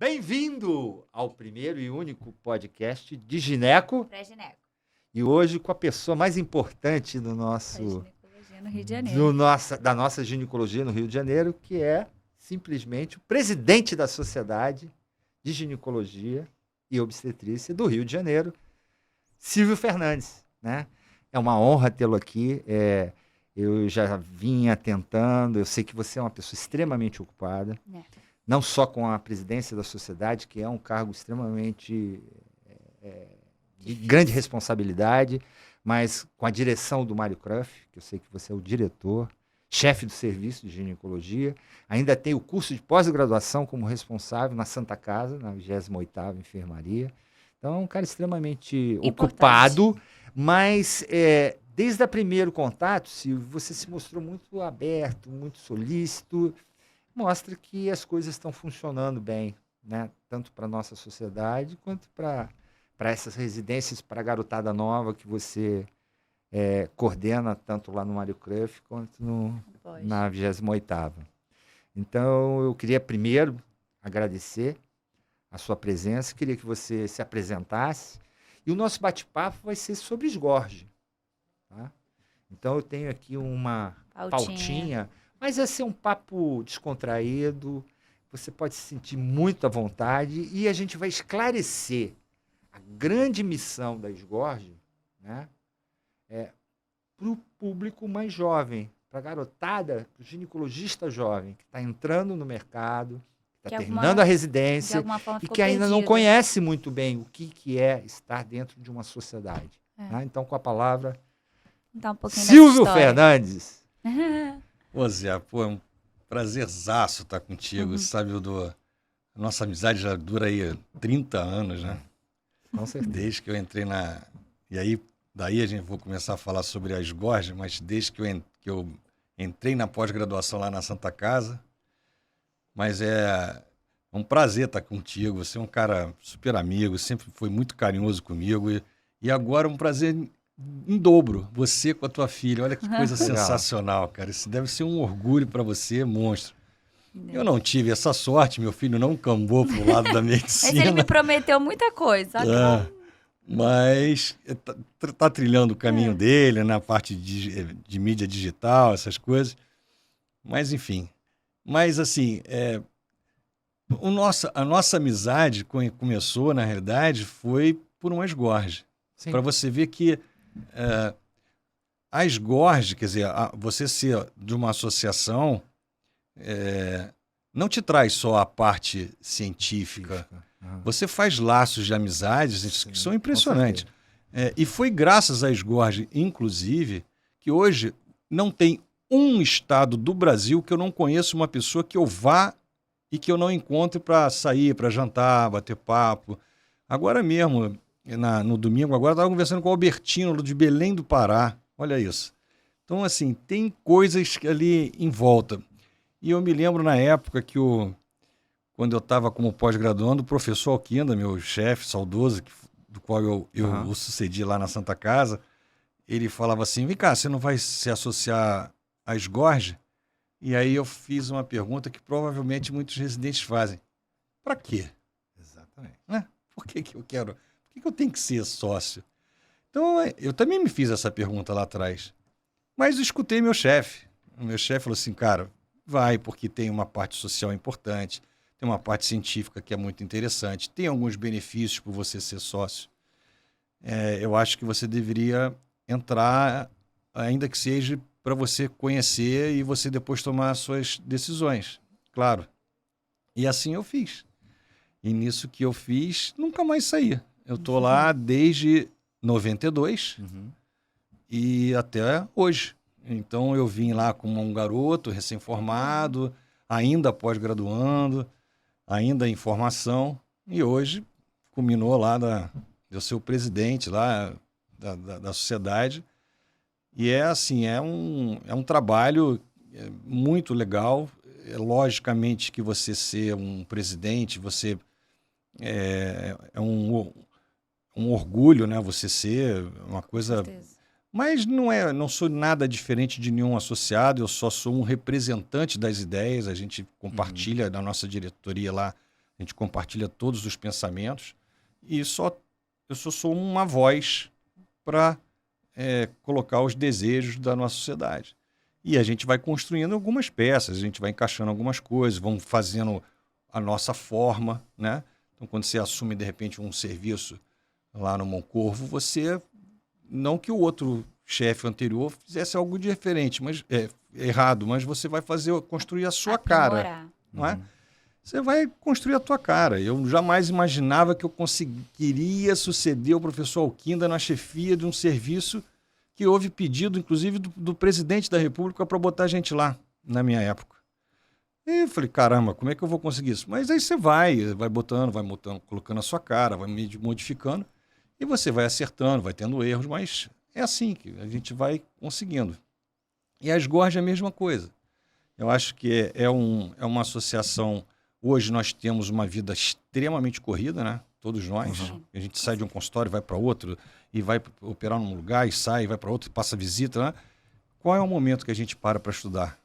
Bem-vindo ao primeiro e único podcast de gineco. Pré-gineco. E hoje com a pessoa mais importante do nosso, Ginecologia no Rio de Janeiro. da nossa ginecologia no Rio de Janeiro, que é simplesmente o presidente da Sociedade de Ginecologia e Obstetrícia do Rio de Janeiro, Silvio Fernandes, né? É uma honra tê-lo aqui. Eu já vinha tentando, eu sei que você é uma pessoa extremamente ocupada. Não só com a presidência da sociedade, que é um cargo extremamente de grande responsabilidade, mas com a direção do Mário Kruff, que eu sei que você é o diretor, chefe do serviço de ginecologia, ainda tem o curso de pós-graduação como responsável na Santa Casa, na 28ª Enfermaria. Então é um cara extremamente ocupado, mas desde o primeiro contato, Silvio, você se mostrou muito aberto, muito solícito. Mostra que as coisas estão funcionando bem, né? Tanto para a nossa sociedade quanto para essas residências para a garotada nova que você coordena tanto lá no Mário Kruff quanto na 28ª. Então, eu queria primeiro agradecer a sua presença, queria que você se apresentasse, e o nosso bate-papo vai ser sobre esgorge. Tá? Então, eu tenho aqui uma pautinha. Mas vai ser um papo descontraído, você pode se sentir muito à vontade e a gente vai esclarecer a grande missão da esgorge, né, para o público mais jovem, para a garotada, para o ginecologista jovem que está entrando no mercado, está terminando a residência e que ainda não conhece muito bem o que é estar dentro de uma sociedade. Né? Então, com a palavra, Silvio Fernandes. Ô Zé, é um prazerzaço estar contigo, sabe, a nossa amizade já dura aí 30 anos, né? Com certeza. Desde que eu entrei e aí, daí a gente vai começar a falar sobre a esgorge, mas desde que eu entrei na pós-graduação lá na Santa Casa, mas é um prazer estar contigo, você é um cara super amigo, sempre foi muito carinhoso comigo e agora é um prazer em dobro, você com a tua filha. Olha que coisa sensacional, cara. Isso deve ser um orgulho para você, monstro. Eu não tive essa sorte, meu filho não cambou pro lado da medicina. Mas ele me prometeu muita coisa. Mas tá trilhando o caminho dele na parte de mídia digital, essas coisas. Mas, enfim. Mas, assim, a nossa amizade começou, na realidade, foi por uma esgorge. Para você ver que a esgorge, quer dizer, você ser de uma associação, não te traz só a parte científica. Você faz laços de amizades que são impressionantes. E foi graças à esgorge, inclusive, que hoje não tem um estado do Brasil que eu não conheço uma pessoa que eu vá e que eu não encontre para sair, para jantar, bater papo. Agora mesmo, no domingo, agora eu estava conversando com o Albertino, de Belém do Pará. Olha isso. Então, assim, tem coisas ali em volta. E eu me lembro na época que quando eu estava como pós-graduando, o professor Alquinda, meu chefe saudoso, do qual eu o sucedi lá na Santa Casa, ele falava assim, vem cá, você não vai se associar à esgorge? E aí eu fiz uma pergunta que provavelmente muitos residentes fazem. Para quê? Exatamente. Né? Por que eu quero... Por que eu tenho que ser sócio? Então, eu também me fiz essa pergunta lá atrás. Mas eu escutei meu chefe. O meu chefe falou assim, cara, vai, porque tem uma parte social importante, tem uma parte científica que é muito interessante, tem alguns benefícios por você ser sócio. Eu acho que você deveria entrar, ainda que seja para você conhecer e você depois tomar as suas decisões. Claro. E assim eu fiz. E nisso que eu fiz, nunca mais saía. Eu estou lá desde 92 e até hoje. Então, eu vim lá como um garoto recém-formado, ainda pós-graduando, ainda em formação. E hoje, culminou lá de eu ser o presidente lá da sociedade. E assim, é um trabalho muito legal. Logicamente que você ser um presidente, você é um orgulho, né? Você ser uma coisa... Mas não sou nada diferente de nenhum associado, eu só sou um representante das ideias, a gente compartilha da nossa diretoria lá, a a gente compartilha todos os pensamentos e eu só sou uma voz para colocar os desejos da nossa sociedade. E a gente vai construindo algumas peças, a gente vai encaixando algumas coisas, vamos fazendo a nossa forma, né? Então, quando você assume, de repente, um serviço lá no Moncorvo, você, não que o outro chefe anterior fizesse algo diferente, mas errado, mas você vai construir a sua cara, não é? Você vai construir a tua cara. Eu jamais imaginava que eu conseguiria suceder o professor Alquinda na chefia de um serviço que houve pedido, inclusive, do presidente da República para botar a gente lá, na minha época. E eu falei, caramba, como é que eu vou conseguir isso? Mas aí você vai botando, colocando a sua cara, vai modificando, e você vai acertando, vai tendo erros, mas é assim que a gente vai conseguindo. E a Sgorge é a mesma coisa. Eu acho que é uma associação. Hoje nós temos uma vida extremamente corrida, né? Todos nós. Uhum. A gente sai de um consultório, vai para outro, e vai operar num lugar, e sai, vai para outro, e passa visita, né? Qual é o momento que a gente para estudar?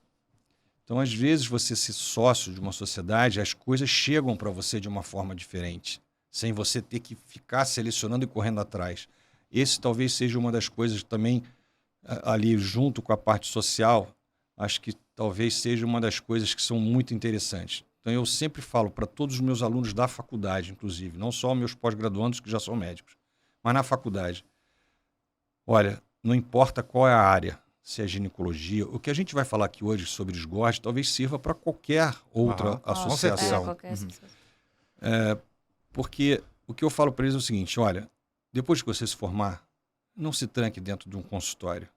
Então, às vezes, você ser sócio de uma sociedade, as coisas chegam para você de uma forma diferente, sem você ter que ficar selecionando e correndo atrás. Esse talvez seja uma das coisas também, ali junto com a parte social, acho que talvez seja uma das coisas que são muito interessantes. Então, eu sempre falo para todos os meus alunos da faculdade, inclusive, não só meus pós-graduandos que já são médicos, mas na faculdade. Olha, não importa qual é a área, se é ginecologia, o que a gente vai falar aqui hoje sobre Sgorge talvez sirva para qualquer outra associação. Qualquer associação. Porque o que eu falo para eles é o seguinte, olha, depois que você se formar, não se tranque dentro de um consultório.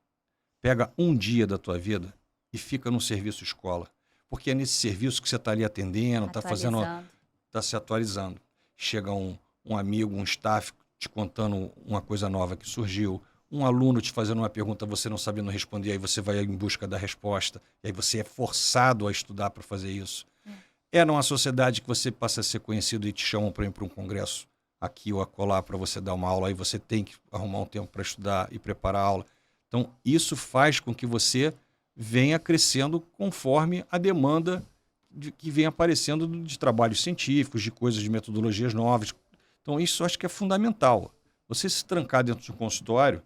Pega um dia da tua vida e fica no serviço escola. Porque é nesse serviço que você está ali atendendo, está se atualizando. Chega um amigo, um staff te contando uma coisa nova que surgiu, um aluno te fazendo uma pergunta, você não sabendo responder, aí você vai em busca da resposta, e aí você é forçado a estudar para fazer isso. É numa sociedade que você passa a ser conhecido e te chamam para ir para um congresso aqui ou acolá para você dar uma aula, aí você tem que arrumar um tempo para estudar e preparar a aula. Então, isso faz com que você venha crescendo conforme a demanda que vem aparecendo de trabalhos científicos, de coisas, de metodologias novas. Então, isso eu acho que é fundamental. Você se trancar dentro de um consultório,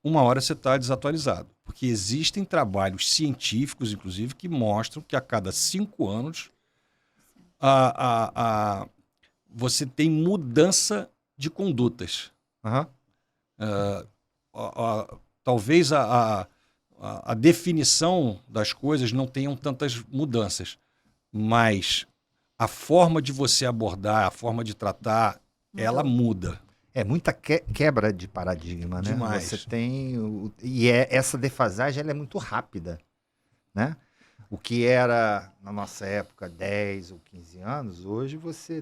uma hora você está desatualizado. Porque existem trabalhos científicos, inclusive, que mostram que a cada 5 anos você tem mudança de condutas. Talvez a definição das coisas não tenham tantas mudanças, mas a forma de você abordar, a forma de tratar, ela muda. É muita quebra de paradigma, né? Demais. Você tem essa defasagem, ela é muito rápida, né? O que era na nossa época 10 ou 15 anos, hoje você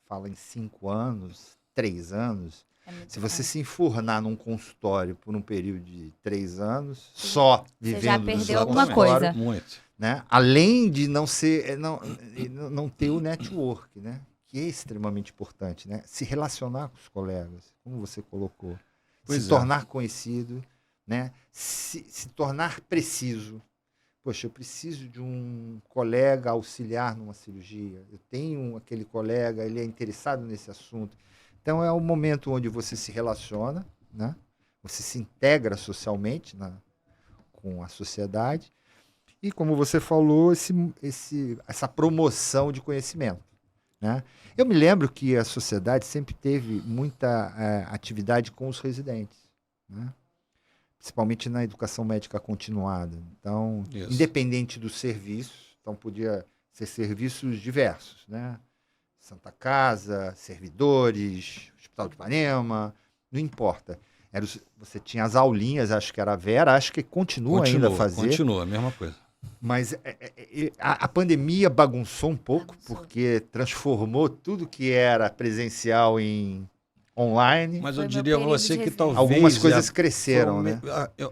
fala em 5 anos, 3 anos. Se você se enfurnar num consultório por um período de 3 anos, só vivendo já perdeu do alguma consultório, coisa. Muito. né? Além de não ter o network, né? Que é extremamente importante, né? Se relacionar com os colegas, como você colocou, se tornar conhecido, né? Se tornar preciso. Poxa, eu preciso de um colega auxiliar numa cirurgia. Eu tenho aquele colega, ele é interessado nesse assunto. Então é o momento onde você se relaciona, né? Você se integra socialmente com a sociedade. E, como você falou, essa promoção de conhecimento, né? Eu me lembro que a sociedade sempre teve muita atividade com os residentes, né? Principalmente na educação médica continuada. Então, independente do serviço, então podia ser serviços diversos, né? Santa Casa, servidores, Hospital de Ipanema, não importa. Você tinha as aulinhas, acho que era a Vera, acho que continua ainda a fazer. Continua, a mesma coisa. Mas a pandemia bagunçou um pouco, porque transformou tudo que era presencial em online. Mas eu diria a você que talvez... Algumas coisas cresceram, né?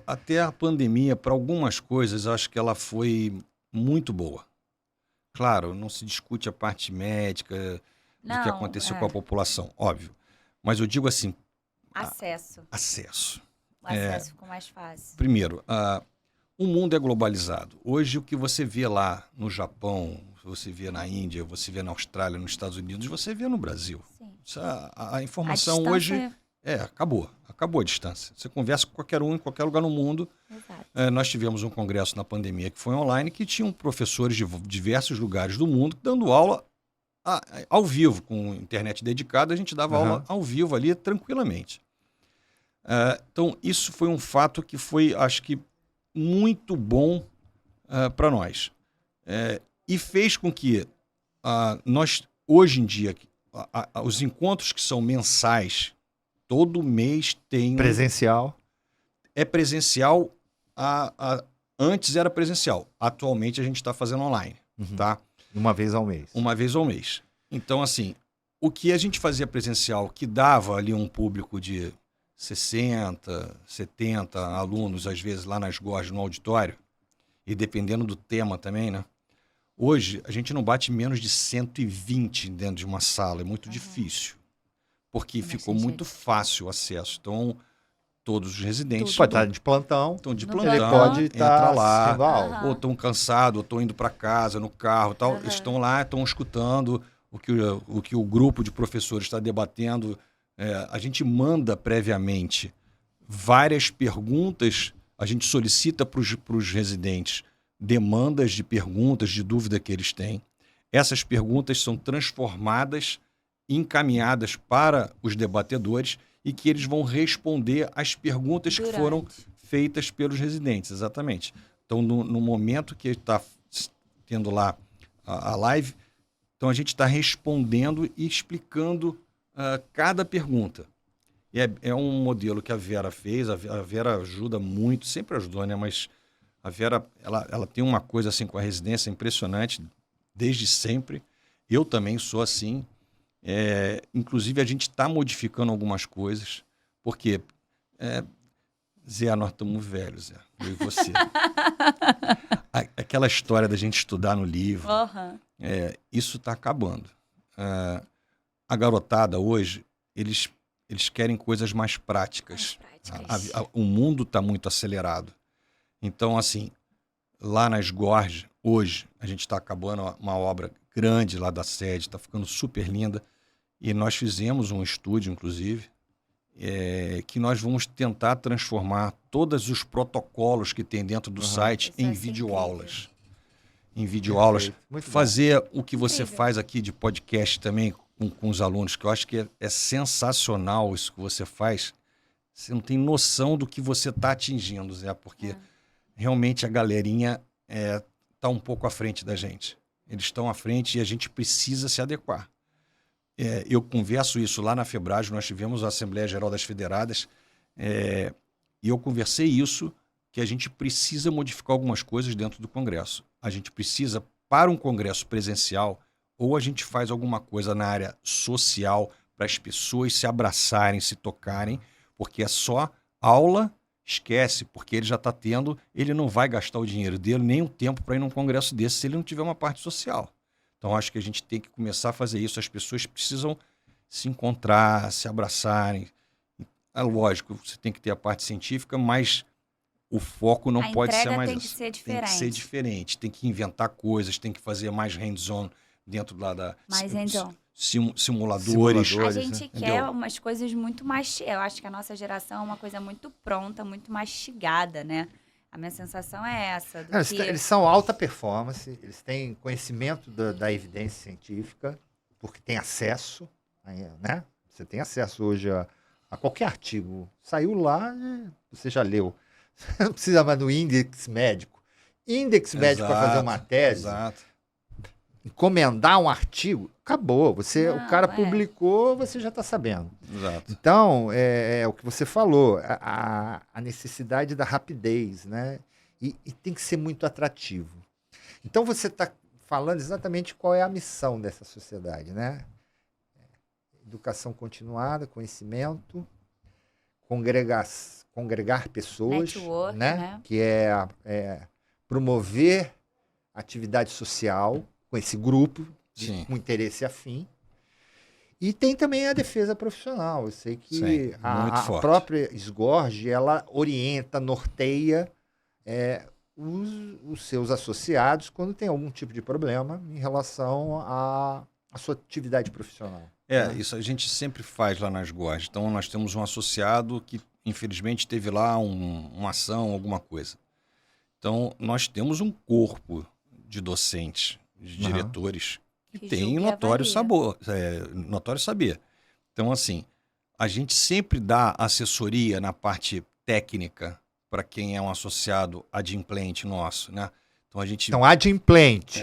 Até a pandemia, para algumas coisas, acho que ela foi muito boa. Claro, não se discute a parte médica do que aconteceu com a população, óbvio. Mas eu digo assim... Acesso. O acesso ficou mais fácil. Primeiro, o mundo é globalizado. Hoje, o que você vê lá no Japão, você vê na Índia, você vê na Austrália, nos Estados Unidos, você vê no Brasil. Sim. A informação distância hoje acabou a distância. Você conversa com qualquer um em qualquer lugar no mundo. Exato. Nós tivemos um congresso na pandemia que foi online, que tinham professores de diversos lugares do mundo dando aula ao vivo, com internet dedicada, a gente dava aula ao vivo ali tranquilamente. Então, isso foi um fato que foi, acho que, muito bom para nós. E fez com que nós, hoje em dia, os encontros que são mensais, todo mês tem... Presencial. É presencial, antes era presencial. Atualmente a gente está fazendo online, tá? Uma vez ao mês. Uma vez ao mês. Então, assim, o que a gente fazia presencial, que dava ali um público de 60, 70 alunos, às vezes lá nas gorges, no auditório, e dependendo do tema também, né? Hoje, a gente não bate menos de 120 dentro de uma sala. É muito difícil, porque ficou muito fácil o acesso. Então, todos os residentes pode estar de plantão. estão de No plantão, Ele pode entra estar lá, assistindo a aula. ou estão cansados, ou estão indo para casa, no carro, tal, estão lá, estão escutando o que o grupo de professores está debatendo. A gente manda previamente várias perguntas, a gente solicita para os residentes demandas de perguntas, de dúvida que eles têm. Essas perguntas são transformadas, encaminhadas para os debatedores e que eles vão responder às perguntas que foram feitas pelos residentes, exatamente. Então, no momento que está tendo lá a live, então a gente está respondendo e explicando cada pergunta. E é um modelo que a Vera fez, a Vera ajuda muito, sempre ajudou, né? Mas a Vera, ela tem uma coisa assim com a residência impressionante, desde sempre. Eu também sou assim. Inclusive, a gente está modificando algumas coisas, porque, Zé, nós estamos velhos, Zé, eu e você. Aquela história da gente estudar no livro, isso está acabando. A garotada hoje, eles querem coisas mais práticas. O mundo está muito acelerado. Então, assim, lá nas gorges, hoje, a gente está acabando uma obra grande lá da sede, está ficando super linda. E nós fizemos um estúdio, inclusive, que nós vamos tentar transformar todos os protocolos que tem dentro do site em videoaulas. Em videoaulas. Fazer o que você faz aqui de podcast também com os alunos, que eu acho que é sensacional isso que você faz. Você não tem noção do que você está atingindo, Zé, porque realmente a galerinha está um pouco à frente da gente. Eles estão à frente e a gente precisa se adequar. Eu converso isso lá na FEBRAGE, nós tivemos a Assembleia Geral das Federadas, e eu conversei isso, que a gente precisa modificar algumas coisas dentro do Congresso. A gente precisa, para um Congresso presencial, ou a gente faz alguma coisa na área social, para as pessoas se abraçarem, se tocarem, porque é só aula, esquece, porque ele já está tendo, ele não vai gastar o dinheiro dele, nem o tempo para ir num congresso desse, se ele não tiver uma parte social. Então, acho que a gente tem que começar a fazer isso. As pessoas precisam se encontrar, se abraçarem. É lógico, você tem que ter a parte científica, mas o foco não pode ser mais tem que ser diferente. Tem que ser diferente. Tem que inventar coisas, tem que fazer mais hands-on dentro da mais hands-on. Simuladores. A gente quer umas coisas muito mais... Eu acho que a nossa geração é uma coisa muito pronta, muito mastigada, né? A minha sensação é essa. Eles são alta performance, eles têm conhecimento da evidência científica, porque tem acesso, né? Você tem acesso hoje a qualquer artigo. Saiu lá, você já leu. Você não precisa mais do índex médico. Índex médico para fazer uma tese, encomendar um artigo, acabou. O cara publicou, você já está sabendo. Exato. Então, é o que você falou, a necessidade da rapidez, né? E tem que ser muito atrativo. Então, você está falando exatamente qual é a missão dessa sociedade, né? Educação continuada, conhecimento, congregar pessoas, network, né? Que é promover atividade social com esse grupo, com interesse afim. E tem também a defesa profissional. Eu sei que a própria SGORG, ela orienta, norteia os seus associados quando tem algum tipo de problema em relação à sua atividade profissional. Isso a gente sempre faz lá nas GORs. Então, nós temos um associado que, infelizmente, teve lá uma ação, alguma coisa. Então, nós temos um corpo de docentes, de diretores, que tem notório saber. Então, assim, a gente sempre dá assessoria na parte técnica para quem é um associado adimplente nosso, né? Então, a gente... Então, adimplente.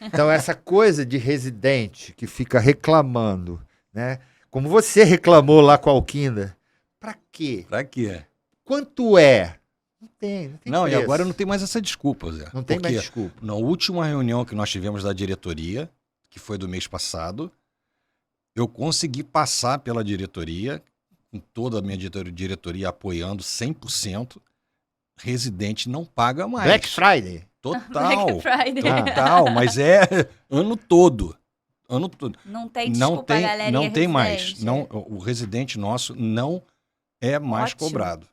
Então, essa coisa de residente que fica reclamando, né? Como você reclamou lá com a Alquinda, para quê? Para quê? Quanto é? Não tem Não, preço. e agora não tem mais essa desculpa, Zé. Não tem mais desculpa. Na última reunião que nós tivemos da diretoria, que foi do mês passado, eu consegui passar pela diretoria, com toda a minha diretoria apoiando 100%, residente não paga mais. Black Friday. Total. Black Friday. Total, mas é ano todo. Ano todo. Não tem desculpa, galerinha. Não tem mais. residente. Não, o residente nosso não é mais Ótimo. cobrado.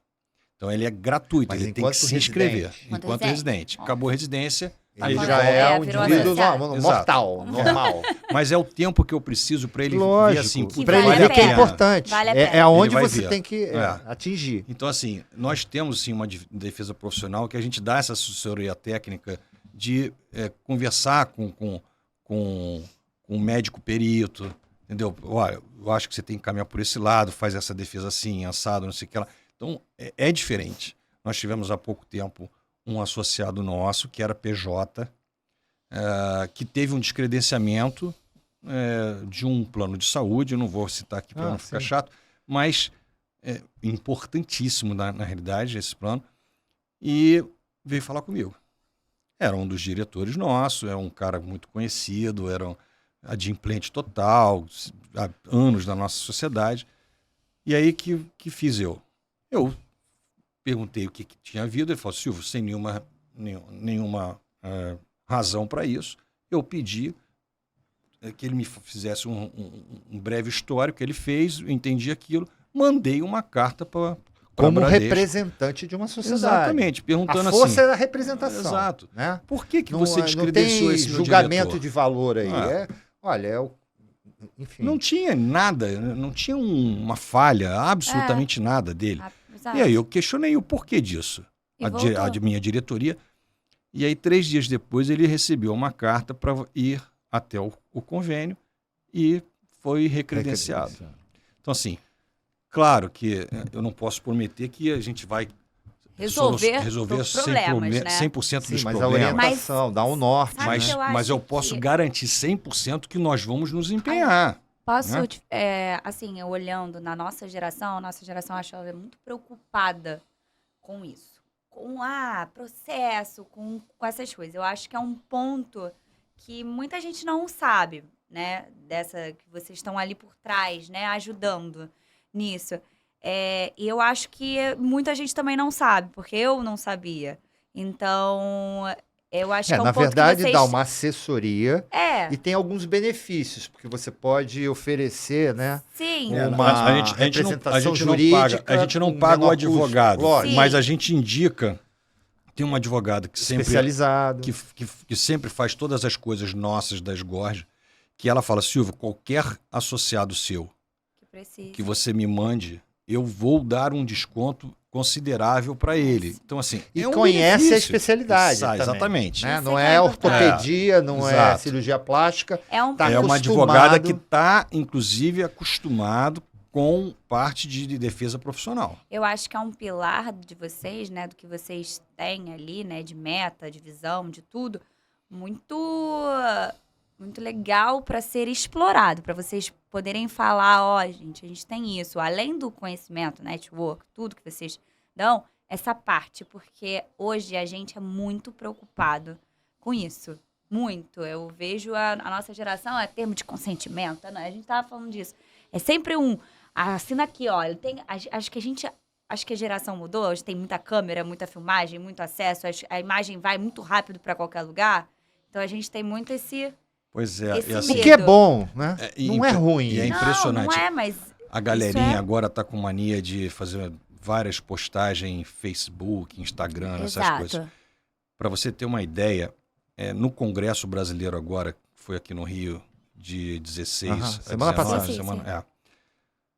Então ele é gratuito, Mas ele tem que se inscrever. Enquanto Enquanto residente. Acabou a residência, Ele Agora já é um virou indivíduo associado. mortal, normal. mas é o tempo que eu preciso para ele ver Lógico. assim. Que Para ele vale ver a que é pena. importante. Vale a É pena. aonde Ele vai você ver. tem que atingir. Então, assim, nós temos sim uma defesa profissional que a gente dá essa assessoria técnica de conversar com um médico perito, entendeu? Olha, eu acho que você tem que caminhar por esse lado, faz essa defesa assim, assado, não sei o que lá. Então, é diferente. Nós tivemos há pouco tempo um associado nosso, que era PJ, que teve um descredenciamento de um plano de saúde, eu não vou citar aqui para não ficar chato, mas importantíssimo na realidade esse plano, e veio falar comigo. Era um dos diretores nossos, é um cara muito conhecido, era um adimplente total, há anos da nossa sociedade. E aí que fiz eu? Eu perguntei o que tinha havido, ele falou, Silvio, sem nenhuma razão para isso, eu pedi que ele me fizesse um breve histórico que ele fez, eu entendi aquilo, mandei uma carta para Como Bradesco. Representante de uma sociedade. Exatamente, perguntando A força assim. é da representação. Exato. Né? Por que Não, você não descredenciou tem esse meu julgamento diretor? de valor aí. Ah. Olha, enfim. Não tinha nada, não tinha uma falha, absolutamente nada dele. Exato. E aí eu questionei o porquê disso. E A voltou. minha diretoria. E aí 3 dias depois ele recebeu uma carta para ir até o convênio e foi recredenciado. Então assim, claro que eu não posso prometer que a gente vai Resolver resolver os problemas, né? 100% Sim, dos mas a problemas. orientação, dá um norte. Sabe Mas, que eu mas eu acho posso que- garantir 100% que nós vamos nos empenhar. Posso, Né? assim, eu olhando na nossa geração, acho ela muito preocupada com isso. Com processo, com essas coisas. Eu acho que é um ponto que muita gente não sabe, né? Dessa que vocês estão ali por trás, né? Ajudando nisso. E eu acho que muita gente também não sabe, porque eu não sabia. Então, eu acho que é um na ponto verdade, que vocês... dá uma assessoria É, e tem alguns benefícios, porque você pode oferecer, né? sim. Uma a gente representação não jurídica paga, a gente não com paga o menor advogado, custo, lógico. mas a gente indica. Tem um advogado que sempre, Especializado. que sempre faz todas as coisas nossas das GORs, que ela fala, Silvio, qualquer associado seu Que precisa. que você me mande, eu vou dar um desconto considerável para ele. Então, assim, E é um conhece a benefício. especialidade. também, Exatamente. né? Isso Não que é é importante. ortopedia, não é Exato. cirurgia plástica. É um Tá É uma acostumado. advogada que está, inclusive, acostumado com parte de defesa profissional. Eu acho que é um pilar de vocês, né, do que vocês têm ali, né, de meta, de visão, de tudo, muito muito legal para ser explorado, para vocês poderem falar, ó, gente, a gente tem isso, além do conhecimento, network, tudo que vocês dão, essa parte, porque hoje a gente é muito preocupado com isso, muito. Eu vejo a nossa geração, é termo de consentimento, né? A gente tava falando disso. É sempre assina aqui, ó, acho que a geração mudou, hoje tem muita câmera, muita filmagem, muito acesso, a imagem vai muito rápido para qualquer lugar. Então a gente tem muito esse Pois é. Esse E O assim, que é bom, né? e Não é ruim. e é Não, impressionante. não é, mas A galerinha Isso é- agora tá com mania de fazer várias postagens em Facebook, Instagram, essas coisas. exato. Para você ter uma ideia, no Congresso Brasileiro agora, que foi aqui no Rio, de 16 Aham, a semana 19, passada. Sim.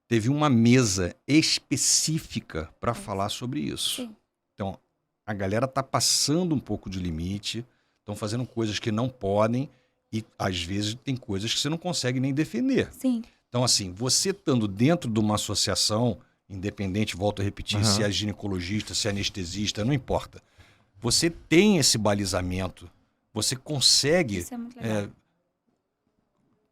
teve uma mesa específica para falar sobre isso. Sim. Então, a galera tá passando um pouco de limite, estão fazendo coisas que não podem e, às vezes, tem coisas que você não consegue nem defender. Sim. Então, assim, você estando dentro de uma associação, independente, volto a repetir, se é ginecologista, se é anestesista, não importa. Você tem esse balizamento, você consegue... Isso é muito legal.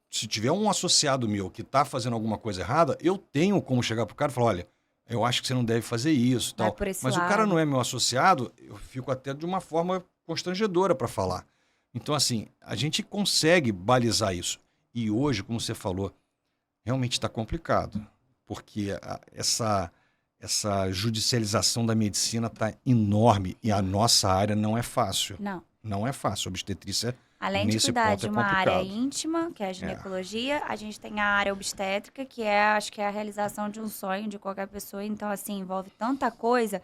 Se tiver um associado meu que está fazendo alguma coisa errada, eu tenho como chegar pro cara e falar, olha, eu acho que você não deve fazer isso, Vai tal. por esse Mas o lado. cara não é meu associado, eu fico até de uma forma constrangedora para falar. Então, assim, a gente consegue balizar isso. E hoje, como você falou, realmente está complicado, porque essa judicialização da medicina está enorme e a nossa área não é fácil. Não. Não é fácil. A obstetrícia, Além de nesse cuidar ponto, de é uma área complicado. íntima, que é a ginecologia, a gente tem a área obstétrica, que é, acho que é a realização de um sonho de qualquer pessoa. Então, assim, envolve tanta coisa.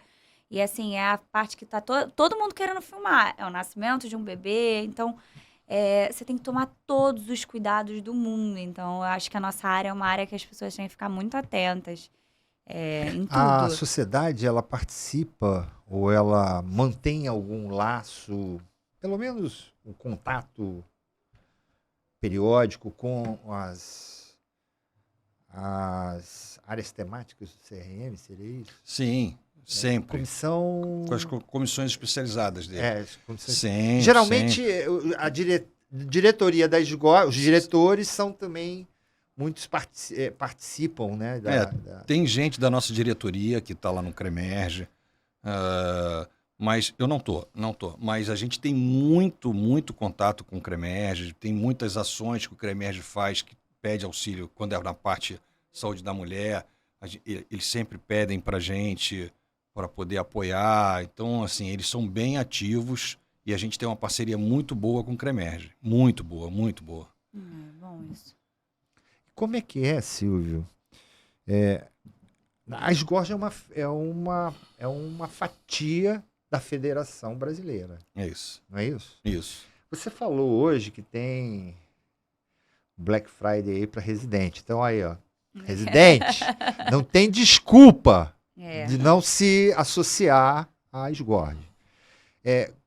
E, assim, é a parte que tá todo mundo querendo filmar. É o nascimento de um bebê. Então, você tem que tomar todos os cuidados do mundo. Então, eu acho que a nossa área é uma área que as pessoas têm que ficar muito atentas em tudo. A sociedade, ela participa ou ela mantém algum laço, pelo menos um contato periódico com as áreas temáticas do CRM, seria isso? Sim, sempre. Comissão... Com as comissões especializadas dele. As comissões... Sempre, Geralmente, sempre. a diretoria da SGOR, os diretores são também... Muitos participam, né? Tem gente da nossa diretoria que está lá no CREMERGE, mas eu não tô. Mas a gente tem muito contato com o CREMERGE, tem muitas ações que o CREMERGE faz que pede auxílio quando é na parte saúde da mulher. Eles sempre pedem para a gente para poder apoiar. Então, assim, eles são bem ativos e a gente tem uma parceria muito boa com o CREMERGE. Muito boa, muito boa. Bom isso. Como é que é, Silvio? A SGORG é uma fatia da Federação Brasileira, É isso. não é isso? Isso. Você falou hoje que tem Black Friday aí para residente. Então aí, ó, residente, não tem desculpa de não se associar à SGORG.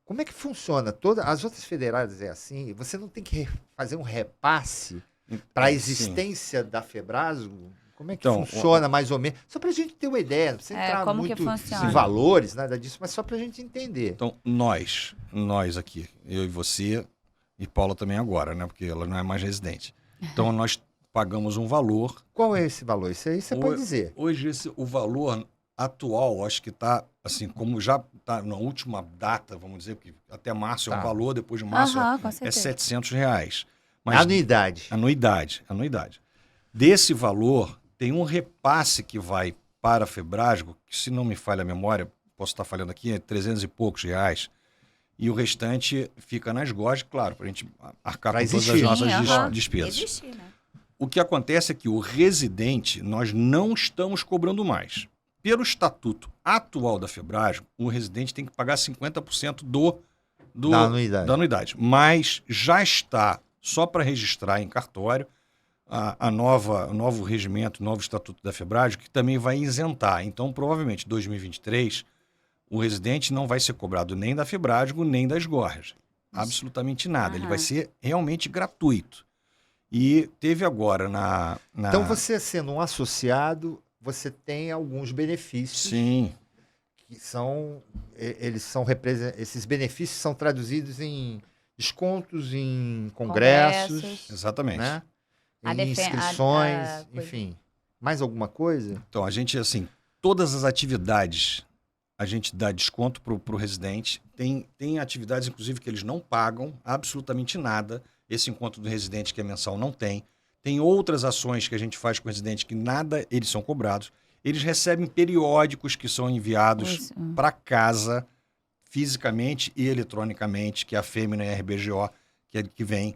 Como é que funciona? As outras federadas é assim? Você não tem que fazer um repasse para a existência da Febrasgo? Como é que funciona, mais ou menos? Só para a gente ter uma ideia, não precisa entrar como muito que funciona? em valores, nada disso, mas só para a gente entender. Então, nós aqui, eu e você, e Paula também agora, né? Porque ela não é mais residente. Então, nós pagamos um valor. Qual é esse valor? Isso aí você pode dizer. Hoje, o valor atual, acho que está, assim, como já está na última data, vamos dizer, porque até março é um valor, depois de março com é certeza. R$700. Mas Anuidade. Anuidade. Desse valor, tem um repasse que vai para a Febrasgo, que, se não me falha a memória, posso estar falando aqui, é 300 e poucos reais. E o restante fica nas SGORG, claro, para a gente arcar com todas as nossas despesas. Existir, né? O que acontece é que o residente, nós não estamos cobrando mais. Pelo estatuto atual da Febrasgo, o residente tem que pagar 50% da anuidade. Mas já está, só para registrar em cartório, o novo regimento, o novo estatuto da Febrasgo, que também vai isentar. Então, provavelmente, em 2023, o residente não vai ser cobrado nem da Febrasgo, nem das SGORG. Absolutamente nada. Ele vai ser realmente gratuito. E teve agora Então, você sendo um associado, você tem alguns benefícios. Sim. Que esses benefícios são traduzidos em descontos em congressos. Exatamente. Né? Em inscrições, enfim. Mais alguma coisa? Então, a gente, assim, todas as atividades, a gente dá desconto para o residente. Tem atividades, inclusive, que eles não pagam absolutamente nada. Esse encontro do residente, que é mensal, não tem. Tem outras ações que a gente faz com o residente que nada, eles são cobrados. Eles recebem periódicos que são enviados para casa, fisicamente e eletronicamente, que é a Fêmea RBGO, que vem.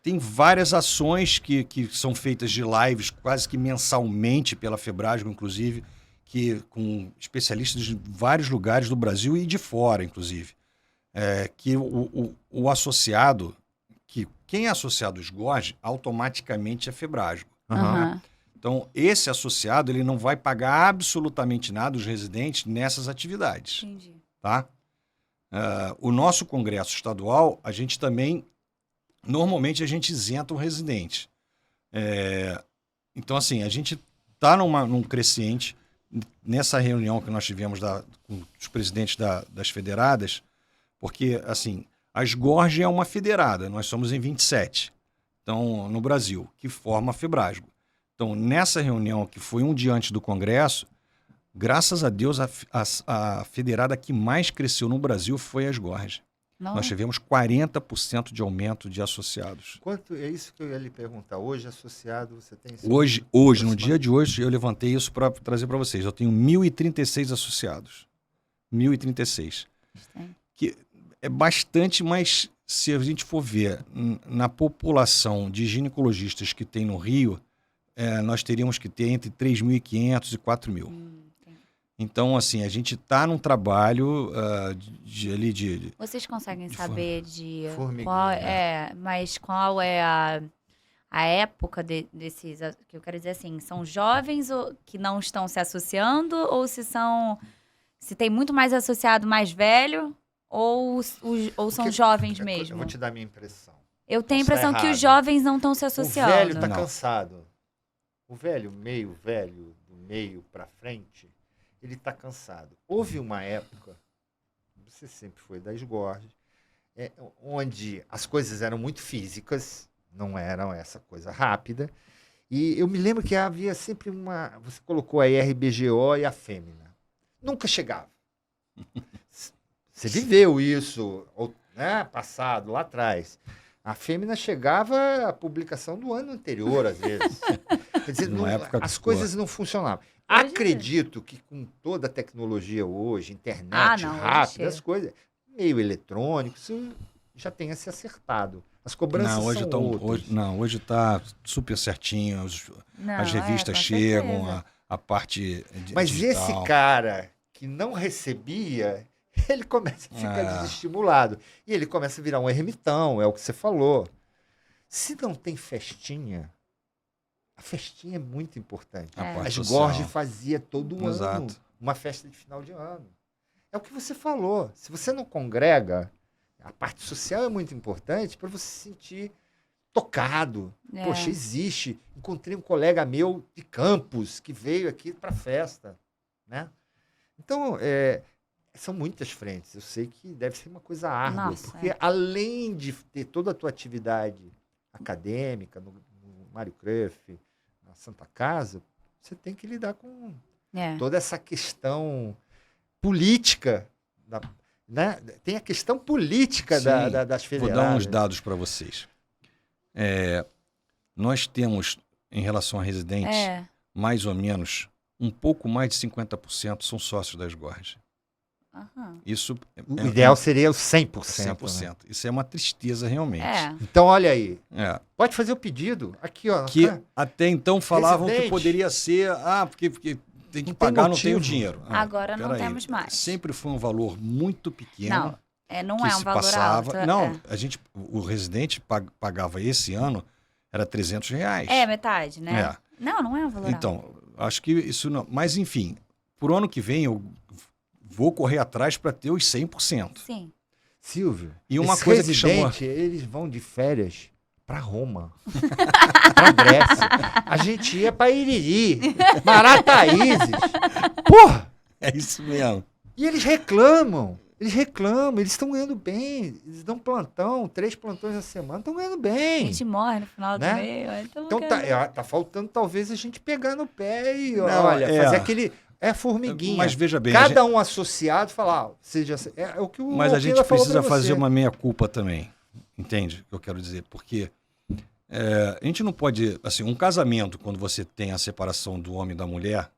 Tem várias ações que são feitas de lives quase que mensalmente pela Febrasgo, inclusive, com especialistas de vários lugares do Brasil e de fora, inclusive. que o associado, que quem é associado ao SGORG, automaticamente é Febrasgo. Aham. Então, esse associado ele não vai pagar absolutamente nada os residentes nessas atividades. Entendi. Tá? O nosso congresso estadual, a gente também, normalmente a gente isenta o residente. Então, assim, a gente está num crescente. Nessa reunião que nós tivemos com os presidentes das federadas, porque, assim, a SGORG é uma federada, nós somos em 27, então, no Brasil, que forma a Febrasgo. Então, nessa reunião, que foi um dia antes do Congresso, graças a Deus, a federada que mais cresceu no Brasil foi a SGORG. Não? Nós tivemos 40% de aumento de associados. Quanto é isso que eu ia lhe perguntar? Hoje, associado, você tem... Hoje, no dia de hoje, eu levantei isso para trazer para vocês. Eu tenho 1.036 associados. 1.036. Que é bastante, mas se a gente for ver na população de ginecologistas que tem no Rio, nós teríamos que ter entre 3.500 e 4.000. Então, assim, a gente está num trabalho de... Vocês conseguem saber de formiguinha. mas qual é a época desses, que eu quero dizer assim, são jovens que não estão se associando ou se tem muito mais associado mais velho ou são jovens mesmo? Eu vou te dar a minha impressão. Eu tenho a Posso impressão estar que os errado. jovens não estão se associando. O velho está Não. cansado. O velho, meio velho, do meio para frente, ele está cansado. Houve uma época, você sempre foi da SGORG, onde as coisas eram muito físicas, não eram essa coisa rápida, e eu me lembro que havia sempre você colocou a IRBGO e a Fêmina. Nunca chegava. Você viveu isso, né, passado, lá atrás. A Fêmina chegava à publicação do ano anterior, às vezes. Quer dizer, as coisas não funcionavam. Acredito que com toda a tecnologia hoje, internet rápida, as coisas, meio eletrônico, isso já tenha se acertado. As cobranças são outras. Hoje está super certinho, as revistas chegam, a parte Mas digital. esse cara que não recebia, ele começa a ficar desestimulado. E ele começa a virar um ermitão, é o que você falou. Se não tem festinha, a festinha é muito importante. A SGORG fazia todo ano uma festa de final de ano. É o que você falou. Se você não congrega, a parte social é muito importante para você se sentir tocado. Poxa, existe. Encontrei um colega meu de Campos que veio aqui para a festa. Né? Então, são muitas frentes. Eu sei que deve ser uma coisa árdua. Porque além de ter toda a tua atividade acadêmica, no Mário Kruff, na Santa Casa, você tem que lidar com toda essa questão política, né? Tem a questão política das federadas. Vou dar uns dados para vocês. Nós temos, em relação a residentes, mais ou menos, um pouco mais de 50% são sócios da SGORG. Isso o ideal seria o 100%. 100%. Né? Isso é uma tristeza realmente. Então, olha aí. Pode fazer o pedido. Aqui, ó. Que até então falavam que poderia ser... porque tem que pagar, não tem o dinheiro. Agora não temos mais. Sempre foi um valor muito pequeno. Não é um valor alto. O residente pagava esse ano, era R$300. Metade, né? Não é um valor alto. Então, acho que isso não... Mas, enfim, por ano que vem eu vou correr atrás para ter os 100%. Sim. Silvio, e uma coisa que chamou... eles vão de férias para Roma, para Grécia. A gente ia para Iriri, Marataízes. Porra! É isso mesmo. E eles reclamam, eles estão ganhando bem, eles dão plantão, 3 plantões na semana, estão ganhando bem. A gente morre no final do mês. Então tá faltando talvez a gente pegar no pé e fazer aquele... formiguinha. Mas veja bem... Cada um associado falar, é o que o Mas a gente precisa fazer uma meia-culpa também. Entende o que eu quero dizer? Porque a gente não pode... Assim, um casamento, quando você tem a separação do homem e da mulher,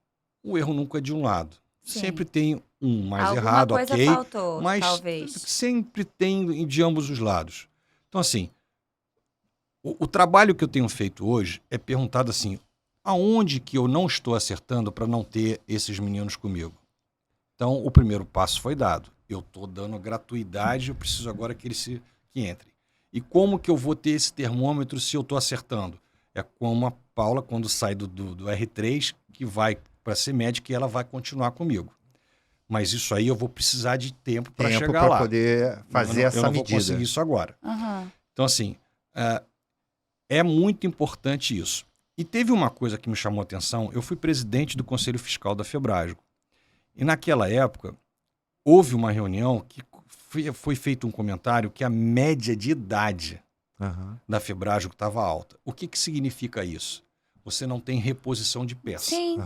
o erro nunca é de um lado. Sim. Sempre tem um mais errado, ok? Faltou, mas talvez. Sempre tem de ambos os lados. Então, assim, o trabalho que eu tenho feito hoje é perguntado assim... Aonde que eu não estou acertando para não ter esses meninos comigo? Então, o primeiro passo foi dado. eu estou dando gratuidade, eu preciso agora que que entre. E como que eu vou ter esse termômetro se eu estou acertando? É como a Paula, quando sai do R3, que vai para ser médica e ela vai continuar comigo. Mas isso aí eu vou precisar de tempo para chegar lá. Para poder fazer essa Eu não medida. vou conseguir isso agora. Aham. Então, assim, é muito importante isso. E teve uma coisa que me chamou a atenção. Eu fui presidente do Conselho Fiscal da Febrasgo. E naquela época, houve uma reunião que foi feito um comentário que a média de idade da Febrasgo estava alta. O que significa isso? Você não tem reposição de peça. Sim.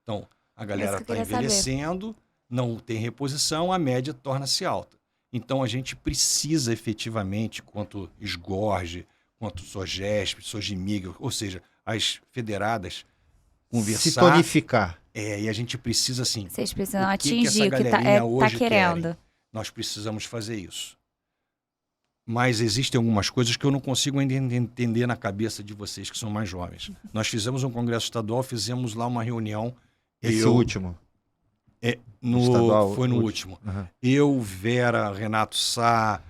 Então, a galera Isso que eu está queria envelhecendo, não tem reposição, a média torna-se alta. Então, a gente precisa efetivamente, quanto esgorge, quanto SOGESP, SOGIMIG, ou seja, as federadas, conversar. Se tonificar. E a gente precisa, assim... Vocês precisam essa atingir o que galerinha tá hoje querendo. querem. Nós precisamos fazer isso. Mas existem algumas coisas que eu não consigo ainda entender na cabeça de vocês que são mais jovens. Nós fizemos um congresso estadual, fizemos lá uma reunião. Esse último. Estadual, foi no último. Eu, Vera, Renato Sá,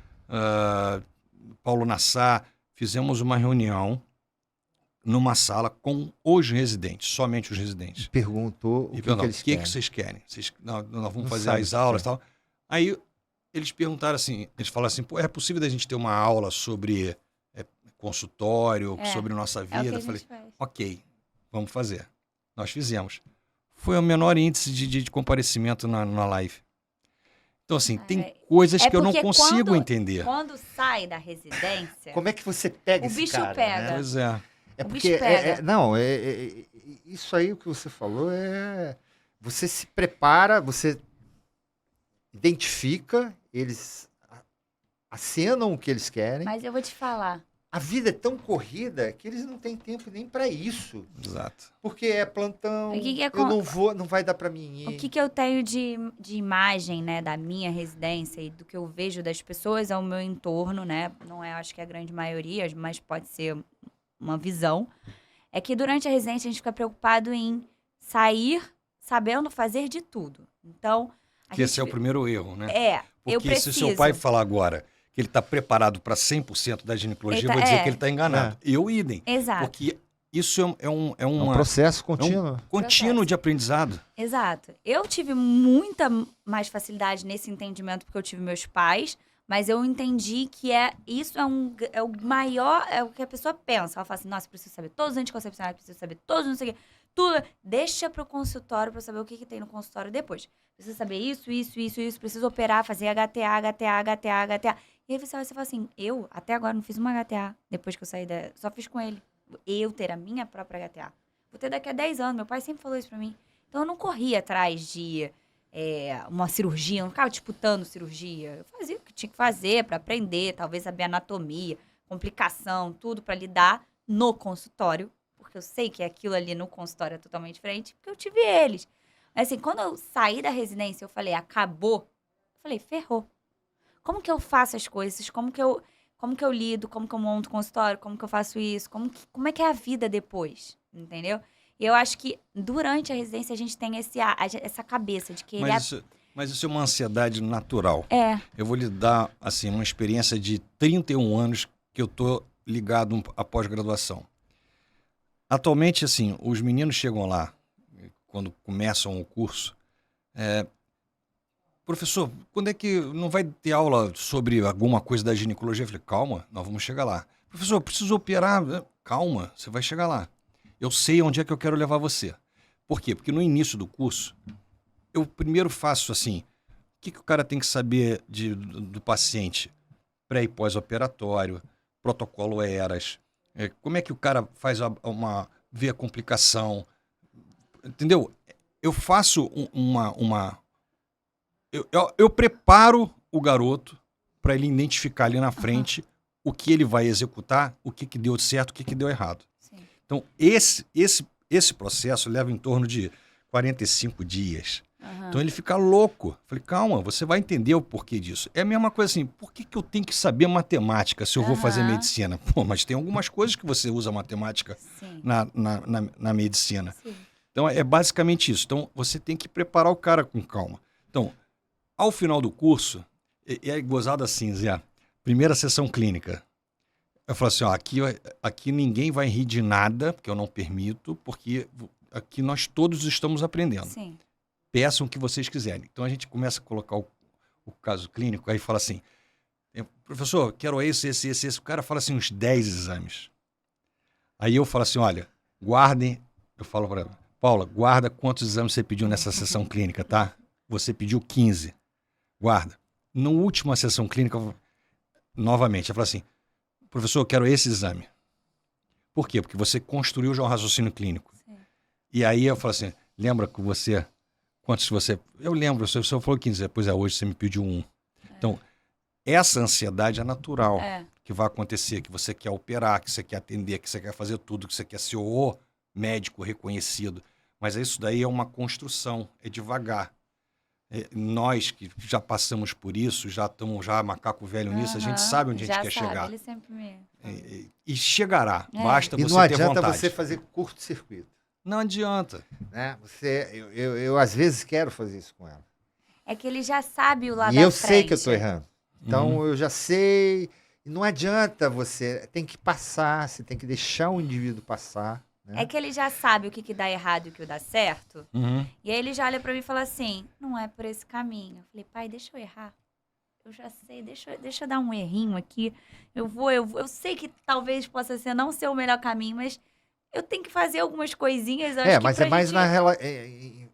Paulo Nassar, fizemos uma reunião numa sala com os residentes, somente os residentes. Perguntou o que eles querem. O que vocês querem? Nós vamos fazer as aulas e tal. Aí eles perguntaram assim, eles falaram assim, pô, é possível da gente ter uma aula sobre consultório, sobre nossa vida? É o que Eu falei, faz. ok, vamos fazer. Nós fizemos. Foi o menor índice de comparecimento na live. Então, assim, tem coisas que eu não consigo entender. Quando sai da residência... Como é que você pega esse bicho cara? pega. Né? Pois é. É O porque, bicho pega. isso aí o que você falou você se prepara, você identifica, eles acenam o que eles querem. Mas eu vou te falar. A vida é tão corrida que eles não têm tempo nem para isso. Exato. Porque é plantão, que é não vai dar para mim ir. O que eu tenho de imagem, né, da minha residência e do que eu vejo das pessoas ao meu entorno, né, não é, acho que é a grande maioria, mas pode ser uma visão, é que durante a residência a gente fica preocupado em sair sabendo fazer de tudo. Então, esse é o primeiro erro, né? Eu Porque preciso. se seu pai falar agora que ele está preparado para 100% da ginecologia, eu vou dizer que ele está enganado. Eu idem. Exato. Porque isso é um processo contínuo. É um contínuo de aprendizado. Exato. Eu tive muita mais facilidade nesse entendimento porque eu tive meus pais, mas eu entendi que isso é o maior, é o que a pessoa pensa. Ela fala assim, nossa, preciso saber todos os anticoncepcionais, preciso saber todos, não sei o quê. Tudo, deixa pro consultório para saber o que tem no consultório depois. Preciso saber isso, preciso operar, fazer HTA. E aí você fala assim, eu até agora não fiz uma HTA depois que eu saí só fiz com ele. Eu ter a minha própria HTA. Vou ter daqui a 10 anos, meu pai sempre falou isso pra mim. Então eu não corria atrás de uma cirurgia, eu não ficava disputando cirurgia. Eu fazia o que tinha que fazer para aprender, talvez saber anatomia, complicação, tudo para lidar no consultório. Porque eu sei que aquilo ali no consultório é totalmente diferente, porque eu tive eles. Mas assim, quando eu saí da residência, eu falei, acabou. Eu falei, ferrou. Como que eu faço as coisas? Como que eu lido? Como que eu monto o consultório? Como que eu faço isso? Como é que é a vida depois? Entendeu? E eu acho que durante a residência a gente tem essa cabeça de querer... Mas isso é uma ansiedade natural. Eu vou lhe dar, assim, uma experiência de 31 anos que eu tô ligado à pós-graduação. Atualmente, assim, os meninos chegam lá, quando começam o curso, professor, quando é que não vai ter aula sobre alguma coisa da ginecologia? Eu falei, calma, nós vamos chegar lá. Professor, eu preciso operar. Calma, você vai chegar lá. Eu sei onde é que eu quero levar você. Por quê? Porque no início do curso, eu primeiro faço assim, o que o cara tem que saber do paciente? Pré e pós-operatório, protocolo ERAS, como é que o cara faz vê a complicação, entendeu? Eu faço eu preparo o garoto para ele identificar ali na frente o que ele vai executar, o que deu certo, o que deu errado. Sim. Então, esse processo leva em torno de 45 dias. Então ele fica louco. Falei, calma, você vai entender o porquê disso. É a mesma coisa assim, por que eu tenho que saber matemática se eu vou fazer medicina? Pô, mas tem algumas coisas que você usa matemática na medicina. Sim. Então é basicamente isso. Então você tem que preparar o cara com calma. Então, Ao final do curso, é gozado assim, Zé. Primeira sessão clínica. Eu falo assim, ó, aqui ninguém vai rir de nada, porque eu não permito, porque aqui nós todos estamos aprendendo. Sim. Peçam o que vocês quiserem. Então a gente começa a colocar o caso clínico, aí fala assim, professor, quero esse. O cara fala assim, uns 10 exames. Aí eu falo assim, olha, guardem, eu falo para ela, Paula, guarda quantos exames você pediu nessa sessão clínica, tá? Você pediu 15. Guarda. Na última sessão clínica, novamente, eu falo assim, professor, eu quero esse exame. Por quê? Porque você construiu já um raciocínio clínico. Sim. E aí eu falo assim, lembra que você... Quantos você... Eu lembro, o senhor falou 15, depois hoje você me pediu 1. Então, essa ansiedade é natural que vai acontecer, que você quer operar, que você quer atender, que você quer fazer tudo, que você quer ser o médico reconhecido. Mas isso daí é uma construção, é devagar. Nós que já passamos por isso, já estamos macaco velho nisso, a gente sabe onde a gente quer chegar. Ele sempre me... E chegará, basta E você não ter adianta vontade. você fazer curto-circuito. Não adianta. Né? Eu, às vezes, quero fazer isso com ela. É que ele já sabe o lado E da eu frente. sei que eu estou errando. Então, eu já sei. E não adianta você. Tem que passar, você tem que deixar o indivíduo passar. Né? É que ele já sabe o que dá errado e o que dá certo. Uhum. E aí ele já olha pra mim e fala assim, não é por esse caminho. Eu falei, pai, deixa eu errar. Eu já sei, deixa eu dar um errinho aqui. Eu sei que talvez possa não ser o melhor caminho, mas eu tenho que fazer algumas coisinhas. Eu acho que Mas pra é mais gente...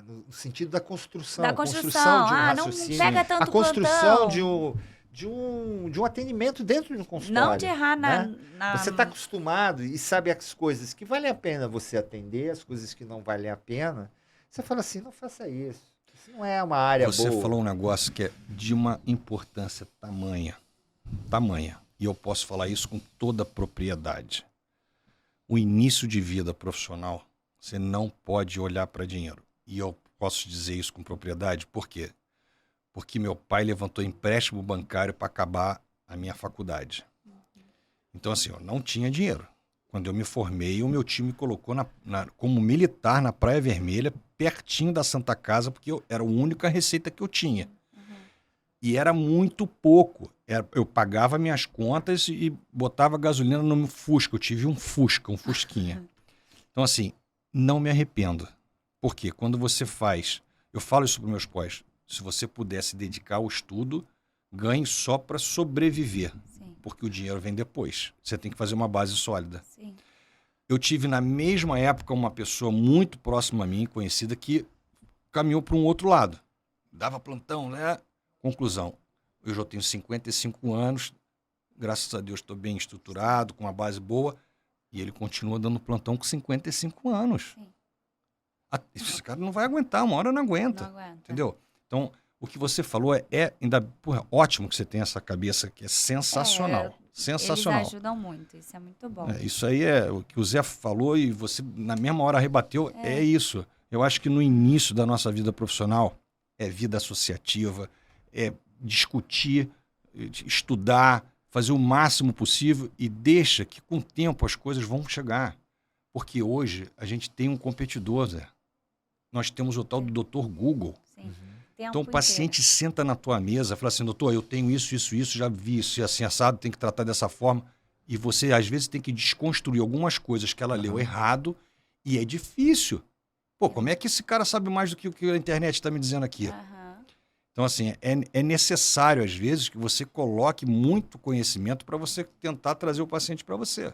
no sentido da construção. Da construção. De um Não raciocínio. pega tanto A construção plantão. de um atendimento dentro de um consultório. Não de errar né? na... Você está acostumado e sabe as coisas que valem a pena você atender, as coisas que não valem a pena. Você fala assim, não faça isso. Isso não é uma área boa. Você falou um negócio que é de uma importância tamanha. E eu posso falar isso com toda a propriedade. O início de vida profissional, você não pode olhar para dinheiro. E eu posso dizer isso com propriedade, por quê? Porque meu pai levantou empréstimo bancário para acabar a minha faculdade. Então, assim, eu não tinha dinheiro. Quando eu me formei, o meu time me colocou como militar na Praia Vermelha, pertinho da Santa Casa, porque era a única receita que eu tinha. E era muito pouco. Eu pagava minhas contas e botava gasolina no meu Fusca. Eu tive um Fusquinha. Então, assim, não me arrependo. Porque quando você faz... Eu falo isso para meus pais. Se você puder se dedicar ao estudo, ganhe só para sobreviver. Sim. Porque o dinheiro vem depois. Você tem que fazer uma base sólida. Sim. Eu tive, na mesma época, uma pessoa muito próxima a mim, conhecida, que caminhou para um outro lado. Dava plantão, né? Conclusão, eu já tenho 55 anos, graças a Deus estou bem estruturado, com uma base boa, e ele continua dando plantão com 55 anos. Sim. Esse cara não vai aguentar, uma hora não aguenta. Não aguenta. Entendeu? Então, o que você falou é ótimo que você tenha essa cabeça que é sensacional. Sensacional. Eles ajudam muito, isso é muito bom. Isso aí é o que o Zé falou e você na mesma hora rebateu, é isso. Eu acho que no início da nossa vida profissional é vida associativa, é discutir, estudar, fazer o máximo possível e deixa que com o tempo as coisas vão chegar. Porque hoje a gente tem um competidor, Zé. Nós temos o tal do Dr. Google. Sim. Então o paciente senta na tua mesa e fala assim, doutor, eu tenho isso, já vi isso, e assim assado, tem que tratar dessa forma. E você às vezes tem que desconstruir algumas coisas que ela leu errado e é difícil. Pô, como é que esse cara sabe mais do que o que a internet está me dizendo aqui? Então, assim, é necessário, às vezes, que você coloque muito conhecimento para você tentar trazer o paciente para você.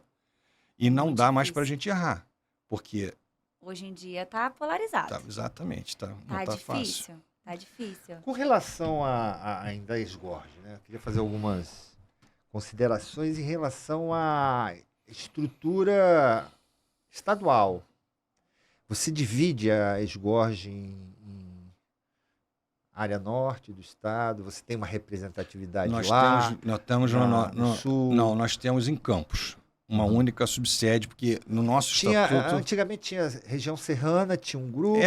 E não dá mais para a gente errar. Porque... Hoje em dia tá polarizado. Exatamente. Não tá difícil. fácil. Tá difícil. Com relação ainda a esgorge, né? Eu queria fazer algumas considerações em relação à estrutura estadual. Você divide a esgorge em área norte do estado, você tem uma representatividade lá? Nós temos no sul? Não, nós temos em Campos. Uma única subsede, porque no nosso estatuto... Antigamente tinha região serrana, tinha um grupo...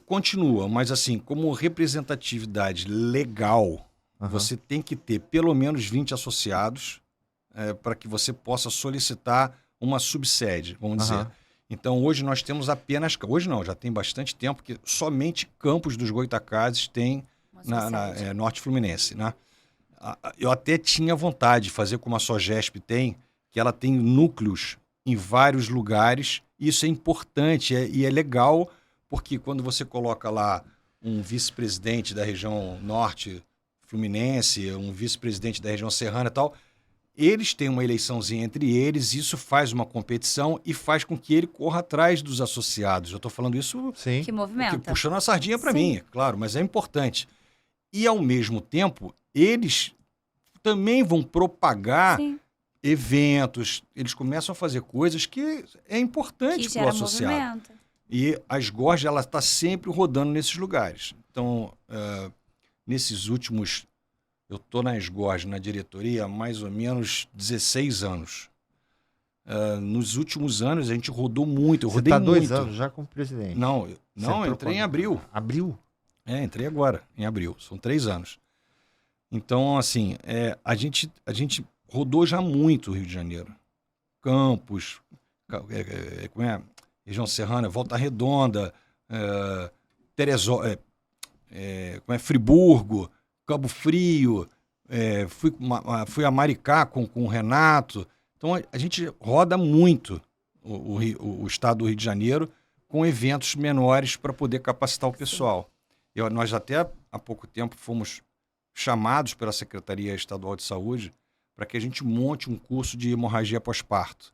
Continua, mas assim, como representatividade legal, você tem que ter pelo menos 20 associados para que você possa solicitar uma subsede, vamos dizer. Então, hoje nós temos apenas... Hoje não, já tem bastante tempo que somente Campos dos Goytacazes tem na sede. Norte Fluminense, né? Eu até tinha vontade de fazer como a Sogesp tem, que ela tem núcleos em vários lugares. Isso é importante e é legal, porque quando você coloca lá um vice-presidente da região Norte Fluminense, um vice-presidente da região Serrana e tal, eles têm uma eleiçãozinha entre eles, isso faz uma competição e faz com que ele corra atrás dos associados. Eu estou falando isso Sim. Que movimenta. puxando a sardinha para Sim. mim, é claro, mas é importante. E, ao mesmo tempo, eles também vão propagar Sim, eventos, eles começam a fazer coisas que é importante que para o gera associado. movimento. E a Sgorge, ela está sempre rodando nesses lugares. Então, nesses últimos... Eu estou na Sgorge, na diretoria, há mais ou menos 16 anos. Nos últimos anos, a gente rodou muito. Eu Você rodei está muito. 2 anos já como presidente. Não, Você eu entrou entrei em quando? abril. Abril? Entrei agora, em abril. São 3 anos. Então, assim, a gente rodou já muito o Rio de Janeiro. Campos, como é? Região Serrana, Volta Redonda, como é? Friburgo, Cabo Frio, fui a Maricá com o Renato. Então, a gente roda muito o estado do Rio de Janeiro com eventos menores para poder capacitar o pessoal. Nós até há pouco tempo fomos chamados pela Secretaria Estadual de Saúde para que a gente monte um curso de hemorragia pós-parto.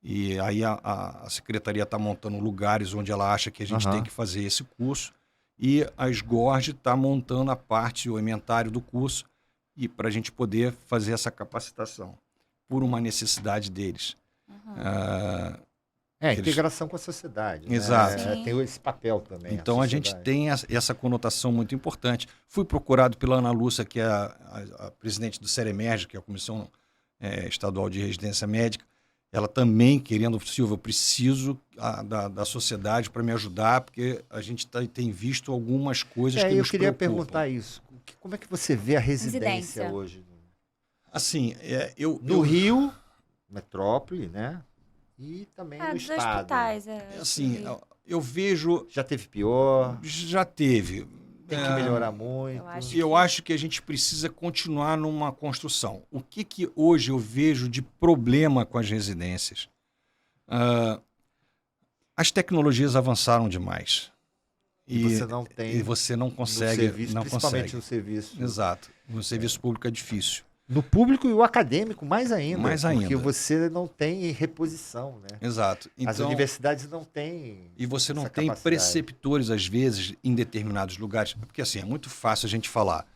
E aí a Secretaria está montando lugares onde ela acha que a gente tem que fazer esse curso. E a Sgorge está montando a parte, o ementário do curso, e para a gente poder fazer essa capacitação, por uma necessidade deles. Integração com a sociedade. Exato. Né? Tem esse papel também. Então a gente tem essa conotação muito importante. Fui procurado pela Ana Lúcia, que é a presidente do Ceremerge, que é a Comissão Estadual de Residência Médica. Ela também querendo, Silvia, eu preciso da sociedade para me ajudar, porque a gente tem visto algumas coisas que nos preocupam. Eu queria perguntar isso. Como é que você vê a residência hoje? Assim, no Rio, metrópole, né? E também no dos estado. hospitais. Assim, eu vejo... Já teve pior? Já teve. Tem que melhorar muito. Eu acho que a gente precisa continuar numa construção. O que hoje eu vejo de problema com as residências? As tecnologias avançaram demais. E você não tem. E você não consegue. Principalmente no serviço. Exato. No serviço público é difícil. No público e o acadêmico, mais ainda. Mais ainda. Porque você não tem reposição, né? Exato. Então, as universidades não têm. E você não tem preceptores, às vezes, em determinados lugares. Porque, assim, é muito fácil a gente falar.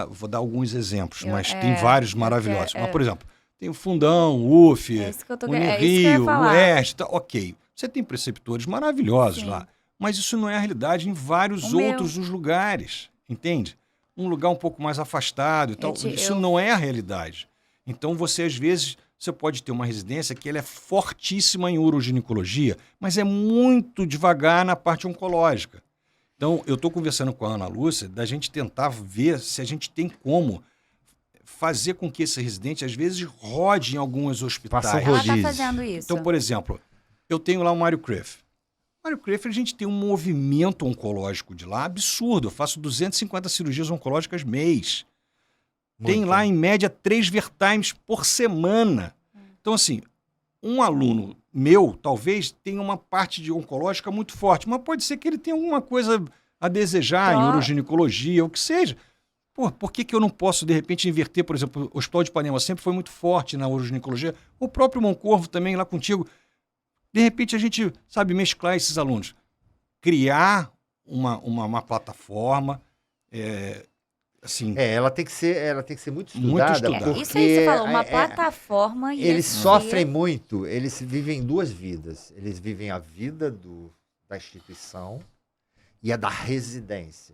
Vou dar alguns exemplos, mas tem vários maravilhosos. Mas, por exemplo, tem o Fundão, o UF, Unirio, o Oeste. Tá, ok. Você tem preceptores maravilhosos lá. Mas isso não é a realidade em vários outros dos lugares. Entende? Um lugar um pouco mais afastado e tal. Isso não é a realidade. Então, você, às vezes, você pode ter uma residência que ela é fortíssima em uroginecologia, mas é muito devagar na parte oncológica. Então, eu estou conversando com a Ana Lúcia da gente tentar ver se a gente tem como fazer com que esse residente, às vezes, rode em alguns hospitais. Ela está fazendo isso. Então, por exemplo, eu tenho lá o Mário Kreff. Mário Kreff, a gente tem um movimento oncológico de lá absurdo. Eu faço 250 cirurgias oncológicas mês. Tem lá, em média, 3 vertimes por semana. Então, assim, um aluno meu, talvez, tenha uma parte de oncológica muito forte, mas pode ser que ele tenha alguma coisa a desejar em uroginecologia, ou o que seja. Por que eu não posso, de repente, inverter? Por exemplo, o Hospital de Ipanema sempre foi muito forte na uroginecologia. O próprio Moncorvo também, lá contigo. De repente, a gente, sabe, mesclar esses alunos. Criar uma plataforma, assim... ela tem que ser muito estudada. Porque isso aí você falou, uma plataforma... Eles sofrem muito, eles vivem 2 vidas. Eles vivem a vida da instituição e a da residência.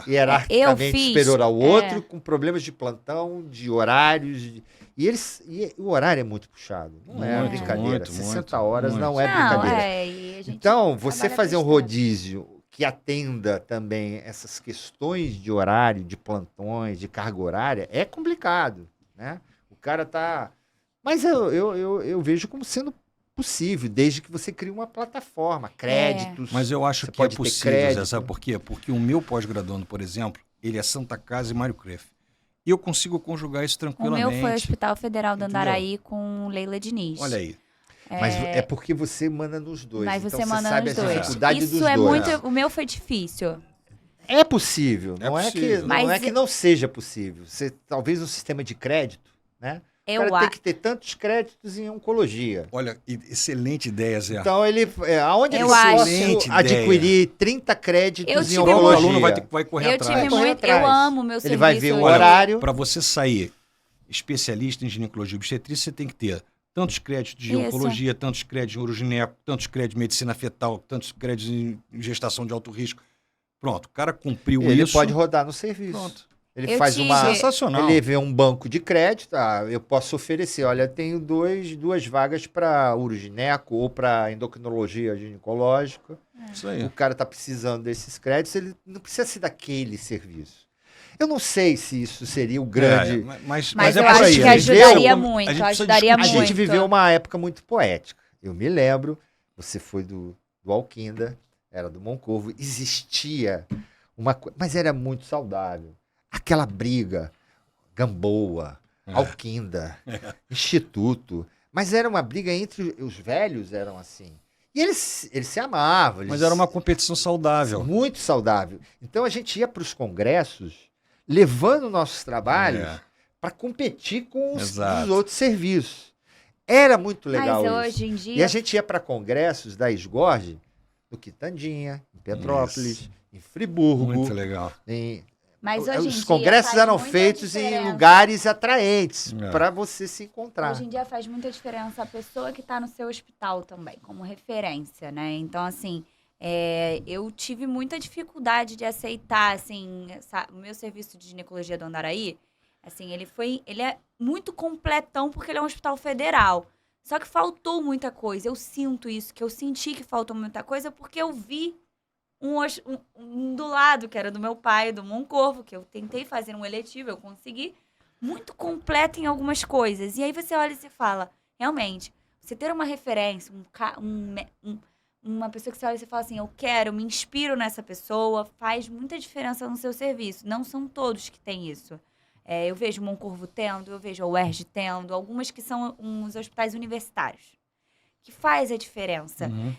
Hierarquicamente superior ao outro, com problemas de plantão, de horários... E o horário é muito puxado. Não é brincadeira. 60 horas não é brincadeira. Então, você fazer um rodízio que atenda também essas questões de horário, de plantões, de carga horária, é complicado, né? O cara tá... Mas eu vejo como sendo possível, desde que você crie uma plataforma, créditos. Mas eu acho Você que é pode ter possível, crédito. Zé, sabe por quê? Porque o meu pós-graduando, por exemplo, ele é Santa Casa e Mário Crefft. E eu consigo conjugar isso O tranquilamente. meu foi o Hospital Federal do Entendeu? Andaraí com Leila Diniz. Olha aí. Mas é porque você manda nos dois. Mas então você manda sabe nos a dois. dificuldade Isso dos é dois. muito. O meu foi difícil. É possível, É não, possível. não Mas é que não seja possível. Você, talvez um sistema de crédito, né? O Eu cara tem que ter tantos créditos em oncologia. Olha, excelente ideia, Zé. Então, aonde Eu ele acho. possa Excelente adquirir 30 créditos Eu em tive o próprio oncologia. aluno vai correr Eu atrás. tive Correr muito. atrás. Eu amo meu serviço. Ele vai ver o hoje. horário. Para você sair especialista em ginecologia e obstetrícia, você tem que ter tantos créditos de Isso. oncologia, tantos créditos em urogineco, tantos créditos em medicina fetal, tantos créditos em gestação de alto risco. Pronto, o cara cumpriu Ele isso. pode rodar no serviço. Pronto. Ele Eu faz tive- uma. Sensacional. Ele vê um banco de crédito, eu posso oferecer, olha, tenho duas vagas para urogineco ou para endocrinologia ginecológica. Isso aí. O cara está precisando desses créditos, ele não precisa ser daquele serviço. Eu não sei se isso seria o grande. Mas é eu por acho aí. que A gente ajudaria vê- muito, a gente precisa ajudaria discutir. A gente muito. viveu uma época muito poética. Eu me lembro, você foi do Alquinda, era do Moncorvo, existia uma coisa, mas era muito saudável. Aquela briga, Gamboa, Alquinda, Instituto, mas era uma briga entre os velhos, eram assim. E eles se amavam. Mas era uma competição saudável. Muito saudável. Então a gente ia para os congressos levando nossos trabalhos É. para competir com os Exato. outros serviços. Era muito legal Mas isso. hoje em E dia. a gente ia para congressos da Esgorge, no Quitandinha, em Petrópolis, Isso. em Friburgo. Muito legal. Mas hoje em Os dia congressos faz eram muita feitos em diferença. lugares atraentes É. para você se encontrar. Hoje em dia faz muita diferença a pessoa que está no seu hospital também, como referência, né? Então, assim, eu tive muita dificuldade de aceitar, assim, o meu serviço de ginecologia do Andaraí, assim, ele é muito completão porque ele é um hospital federal. Só que faltou muita coisa. Eu sinto isso, que eu senti que faltou muita coisa porque eu vi um do lado, que era do meu pai, do Moncorvo, que eu tentei fazer um eletivo, eu consegui, muito completo em algumas coisas. E aí você olha e você fala, realmente, você ter uma referência, uma pessoa que você olha e você fala assim, eu me inspiro nessa pessoa, faz muita diferença no seu serviço. Não são todos que têm isso. Eu vejo o Moncorvo tendo, eu vejo a UERJ tendo, algumas que são uns hospitais universitários, que faz a diferença. Uhum.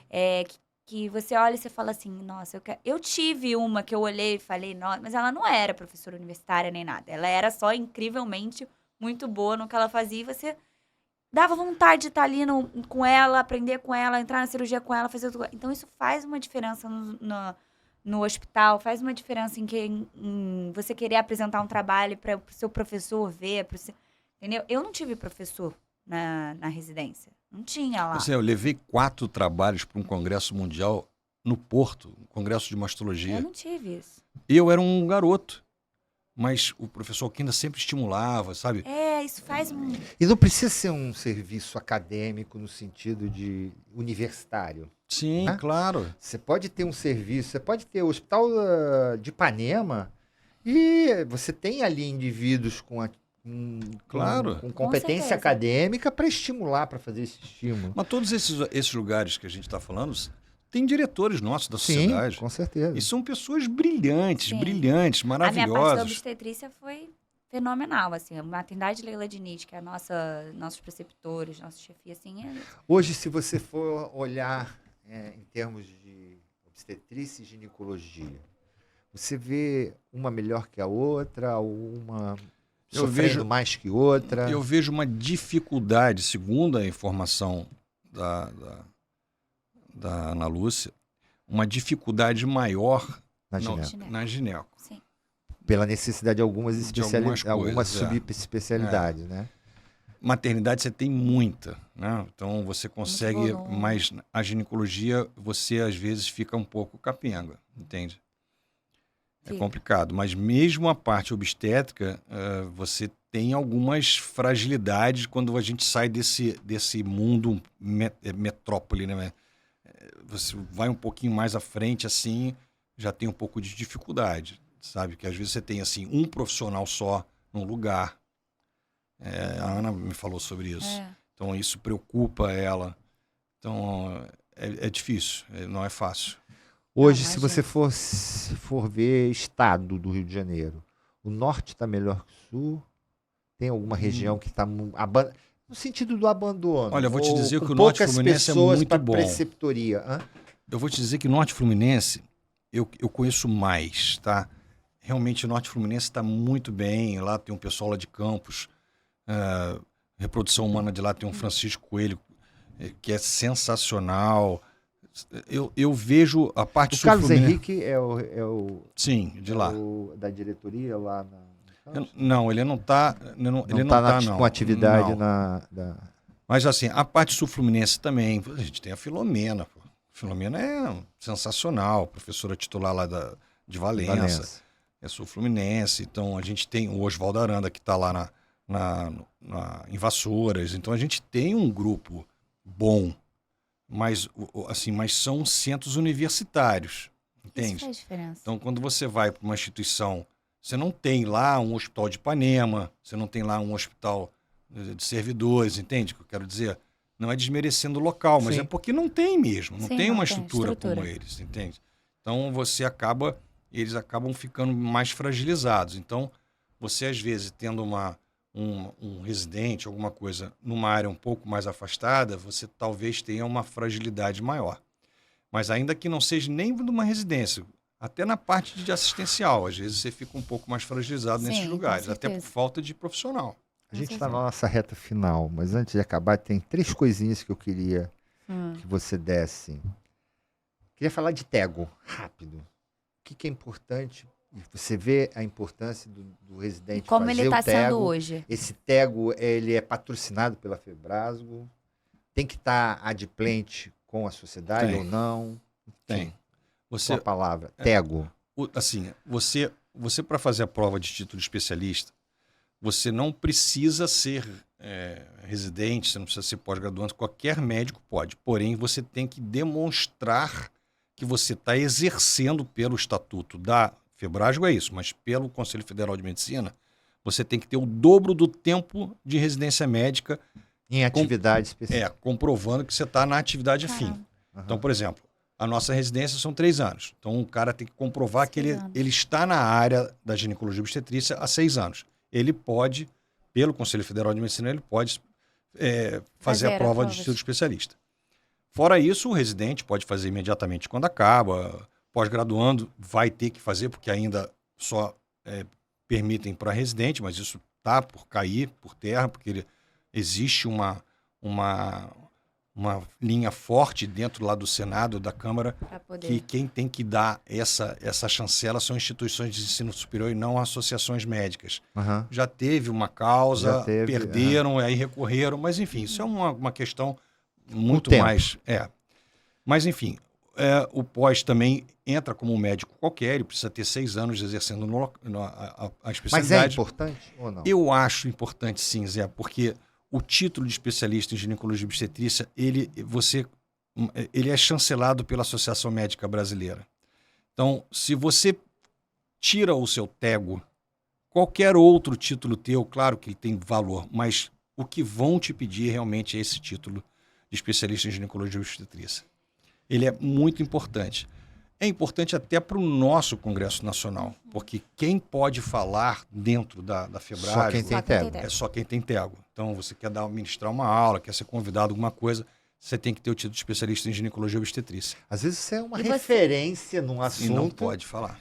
Que você olha e você fala assim, nossa, eu tive uma que eu olhei e falei, nossa, mas ela não era professora universitária nem nada. Ela era só incrivelmente muito boa no que ela fazia e você dava vontade de estar ali com ela, aprender com ela, entrar na cirurgia com ela, fazer tudo. Então isso faz uma diferença no hospital, faz uma diferença em você querer apresentar um trabalho para o seu professor ver, entendeu? Eu não tive professor na residência. Não tinha lá. Eu levei 4 trabalhos para um congresso mundial no Porto, um congresso de mastologia. Eu não tive isso. Eu era um garoto, mas o professor Alquinda sempre estimulava, sabe? Isso faz um... E não precisa ser um serviço acadêmico no sentido de universitário. Sim, Né? claro. Você pode ter um serviço, você pode ter o Hospital de Ipanema e você tem ali indivíduos Claro. com competência certeza. acadêmica para estimular, para fazer esse estímulo. Mas todos esses lugares que a gente está falando, tem diretores nossos da Sim, sociedade. com certeza. E são pessoas brilhantes, Sim. brilhantes, A minha parte da maravilhosas. obstetrícia foi fenomenal, assim. A maternidade Leila Diniz, que é nossos preceptores, nossa chefia, assim, Hoje, se você for olhar em termos de obstetrícia e ginecologia, você vê uma melhor que a outra, ou uma Eu sofrendo vejo- mais que outra? Eu vejo uma dificuldade, segundo a informação da Ana Lúcia, uma dificuldade maior Na não, gineco. na gineco. sim. Pela necessidade de algumas algumas algumas coisas, subespecialidades, né? Maternidade você tem muita, né? Então você consegue, volume. mas a ginecologia você às vezes fica um pouco capenga, entende? É Sim. complicado, mas mesmo a parte obstétrica, você tem algumas fragilidades quando a gente sai desse mundo metrópole, né? Você vai um pouquinho mais à frente, assim, já tem um pouco de dificuldade, sabe? Que às vezes você tem, assim, um profissional só num lugar. A Ana me falou sobre isso. Então isso preocupa ela. Então, é difícil, não é fácil. Hoje, Não, se você for ver estado do Rio de Janeiro, o norte está melhor que o sul? Tem alguma região que está no sentido do abandono? Olha, eu vou te ou dizer com que o norte poucas fluminense é pessoas muito pra bom. preceptoria. Hã? Eu vou te dizer que Norte Fluminense, eu conheço mais, tá? Realmente o Norte Fluminense está muito bem. Lá tem um pessoal lá de Campos. Reprodução humana de lá tem um Francisco Coelho, que é sensacional. Eu vejo a parte O Carlos sul-fluminense. Henrique é o Sim, de lá. da diretoria lá na... Não, ele não está. Ele não tá tá, não. com atividade Não. Mas assim, a parte sul-fluminense também. A gente tem a Filomena. Pô. A Filomena é sensacional, professora titular lá de Valença. É sul-fluminense. Então a gente tem o Oswaldo Aranda, que está lá em Vassouras. Então a gente tem um grupo bom, mas são centros universitários. Entende? Isso faz diferença. Então, quando você vai para uma instituição, você não tem lá um hospital de Ipanema, você não tem lá um hospital de servidores, entende o que eu quero dizer? Não é desmerecendo o local, mas Sim. é porque não tem mesmo, não Sim, tem não uma tem estrutura estrutura. como eles, entende? Então, eles acabam ficando mais fragilizados. Então, você às vezes tendo um residente, alguma coisa, numa área um pouco mais afastada, você talvez tenha uma fragilidade maior. Mas ainda que não seja nem numa residência, até na parte de assistencial, às vezes você fica um pouco mais fragilizado Sim, nesses com lugares, até por certeza. falta de profissional. A gente está na nossa reta final, mas antes de acabar, tem 3 coisinhas que eu queria que você desse. Queria falar de Tego, rápido. O que é importante? Você vê a importância do residente Como fazer ele está o Tego. sendo hoje. Esse Tego, ele é patrocinado pela Febrasgo. Tem que estar adimplente com a sociedade Tem. ou não? Tem. Sua palavra, Tego. Assim, você para fazer a prova de título de especialista, você não precisa ser residente, você não precisa ser pós-graduando, qualquer médico pode. Porém, você tem que demonstrar que você está exercendo pelo estatuto da Febrasgo, é isso, mas pelo Conselho Federal de Medicina, você tem que ter o dobro do tempo de residência médica Em atividade específica. comprovando que você está na atividade fim. Aham. Então, por exemplo, a nossa residência são 3 anos. Então, o cara tem que comprovar que 6 anos. ele está na área da ginecologia e obstetrícia há 6 anos. Ele pode, pelo Conselho Federal de Medicina, ele pode fazer a prova de título de especialista. Fora isso, o residente pode fazer imediatamente quando acaba. Pós-graduando vai ter que fazer, porque ainda só permitem para residente, mas isso está por cair por terra, porque existe uma linha forte dentro lá do Senado, da Câmara, Pra poder. que quem tem que dar essa chancela são instituições de ensino superior e não associações médicas. Aham. Já teve uma causa, Já teve, perderam, aí recorreram, mas enfim, isso é uma questão muito tempo. mais... Mas enfim, o pós também entra como um médico qualquer, ele precisa ter 6 anos exercendo a Mas é especialidade. importante ou não? Eu acho importante sim, Zé, porque o título de especialista em ginecologia e obstetrícia, ele é chancelado pela Associação Médica Brasileira. Então, se você tira o seu Tego, qualquer outro título teu, claro que ele tem valor, mas o que vão te pedir realmente é esse título de especialista em ginecologia e obstetrícia. Ele é muito importante. É importante até para o nosso Congresso Nacional, porque quem pode falar dentro da Febrasgo Só quem tem Só quem Tego. tem é só quem tem Tego. Então, você quer ministrar uma aula, quer ser convidado a alguma coisa, você tem que ter o título de especialista em ginecologia e obstetrícia. Às vezes você é uma E você- referência num E não assunto pode falar.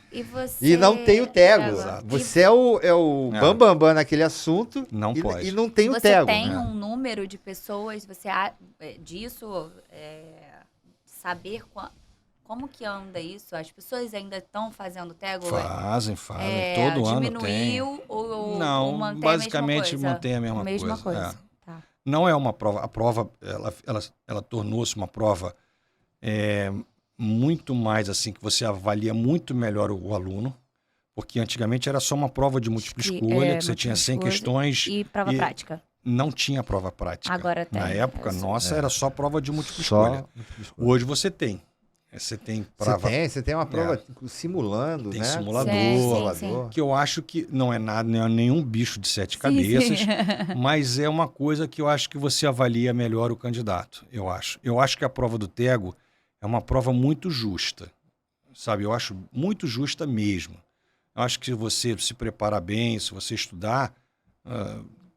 E não tem o Tego. Exato. Você é o É. bambambam naquele assunto Não pode. e não tem o Você Tego. tem né? um número de pessoas, disso, saber como que anda isso? As pessoas ainda estão fazendo Tego? Fazem. Todo ano tem. Diminuiu ou Não, mantém basicamente a mesma coisa? mantém a mesma coisa. Coisa. Tá. Não é uma prova. A prova, ela tornou-se uma prova muito mais assim, que você avalia muito melhor o aluno, porque antigamente era só uma prova de múltipla escolha, que você tinha 100 múltipla questões, E prova e- prática. não tinha prova prática. Agora tem. Na época Isso. nossa era só prova de múltipla escolha. Só. Hoje você tem Você tem prova Você tem uma prova simulando, Tem né? simulador. Sim. que eu acho que não é nada, não é nenhum bicho de 7 Sim, cabeças, sim. mas é uma coisa que eu acho que você avalia melhor o candidato, eu acho. Eu acho que a prova do Tego é uma prova muito justa, sabe? Eu acho muito justa mesmo. Eu acho que se você se preparar bem, se você estudar,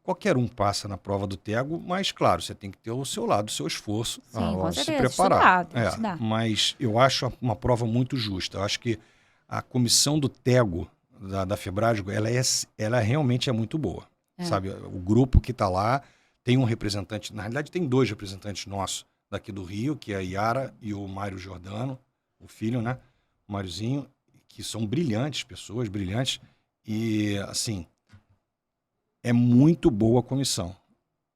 qualquer um passa na prova do Tego, mas, claro, você tem que ter o seu lado, o seu esforço, Sim, com lógico. se certeza. preparar. Estudar, tem que estudar. Mas eu acho uma prova muito justa. Eu acho que a comissão do Tego da Febrasgo, ela realmente é muito boa. Sabe? O grupo que está lá tem um representante, na realidade tem 2 representantes nossos daqui do Rio, que é a Yara e o Mário Giordano, o filho, né? O Máriozinho, que são brilhantes pessoas, brilhantes. E, assim, é muito boa a comissão.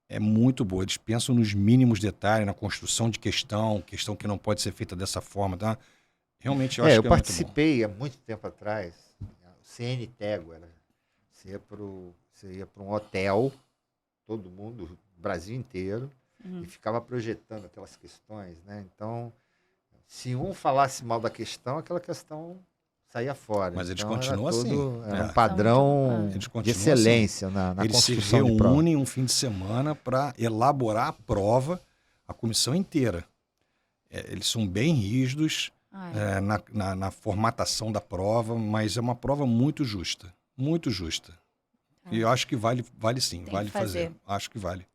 É muito boa. Eles pensam nos mínimos detalhes, na construção de questão que não pode ser feita dessa forma, tá? Realmente eu acho Eu que é participei há muito tempo atrás, o CN Tego, você ia para um hotel, todo mundo, o Brasil inteiro, e ficava projetando aquelas questões, né? Então, se um falasse mal da questão, aquela questão saía fora. Mas eles então, continuam era assim. Era um padrão Eles de continuam excelência na Eles se construção de prova. reúnem um fim de semana para elaborar a prova, a comissão inteira. Eles são bem rígidos na formatação da prova, mas é uma prova muito justa. Muito justa. E eu acho que vale sim, Tem vale que fazer. fazer. Acho que vale.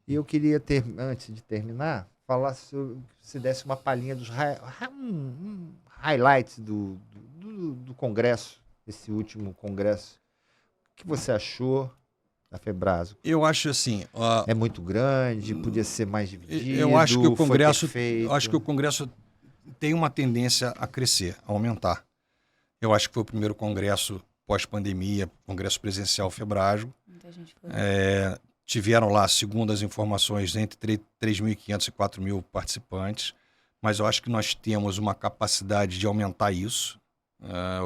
E eu queria antes de terminar, falar sobre, se desse uma palhinha dos highlights do congresso, esse último congresso. O que você achou da Febrasgo? Eu acho assim. É muito grande, podia ser mais dividido. Eu acho que o foi Congresso, perfeito. eu acho que o Congresso tem uma tendência a crescer, a aumentar. Eu acho que foi o primeiro congresso pós-pandemia, congresso presencial Febrasgo. Muita gente foi. Tiveram lá, segundo as informações, entre 3.500 e 4.000 participantes, mas eu acho que nós temos uma capacidade de aumentar isso.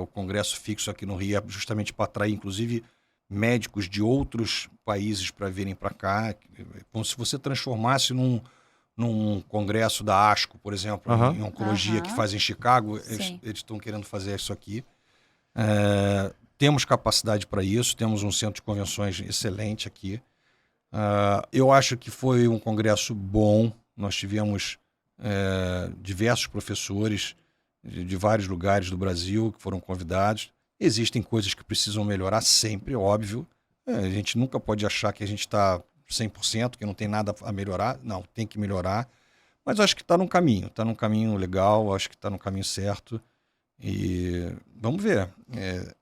O congresso fixo aqui no Rio é justamente para atrair, inclusive, médicos de outros países para virem para cá, como se você transformasse num congresso da ASCO, por exemplo, em oncologia que faz em Chicago, eles estão querendo fazer isso aqui. Temos capacidade para isso, temos um centro de convenções excelente aqui. Eu acho que foi um congresso bom, nós tivemos diversos professores de vários lugares do Brasil que foram convidados. Existem coisas que precisam melhorar sempre, óbvio. A gente nunca pode achar que a gente está 100%, que não tem nada a melhorar. Não, tem que melhorar. Mas eu acho que está num caminho legal, acho que está no caminho certo. E vamos ver.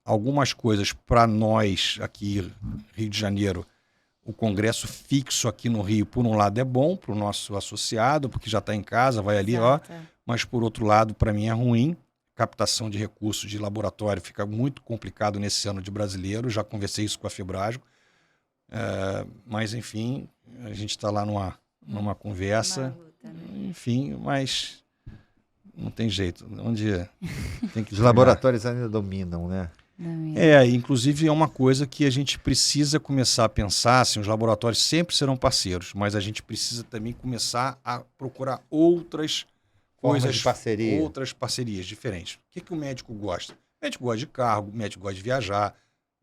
Algumas coisas para nós aqui, Rio de Janeiro, o congresso fixo aqui no Rio, por um lado é bom para o nosso associado, porque já está em casa, vai ali, mas por outro lado, para mim é ruim. Captação de recursos de laboratório fica muito complicado nesse ano de brasileiro, já conversei isso com a Febrasgo. Mas, enfim, a gente está lá numa conversa, Luta, né? enfim, mas não tem jeito. Onde tem que Os laboratórios ainda dominam, né? Inclusive é uma coisa que a gente precisa começar a pensar, assim, os laboratórios sempre serão parceiros, mas a gente precisa também começar a procurar outras coisas, outras parcerias diferentes. O que o médico gosta? O médico gosta de carro, o médico gosta de viajar,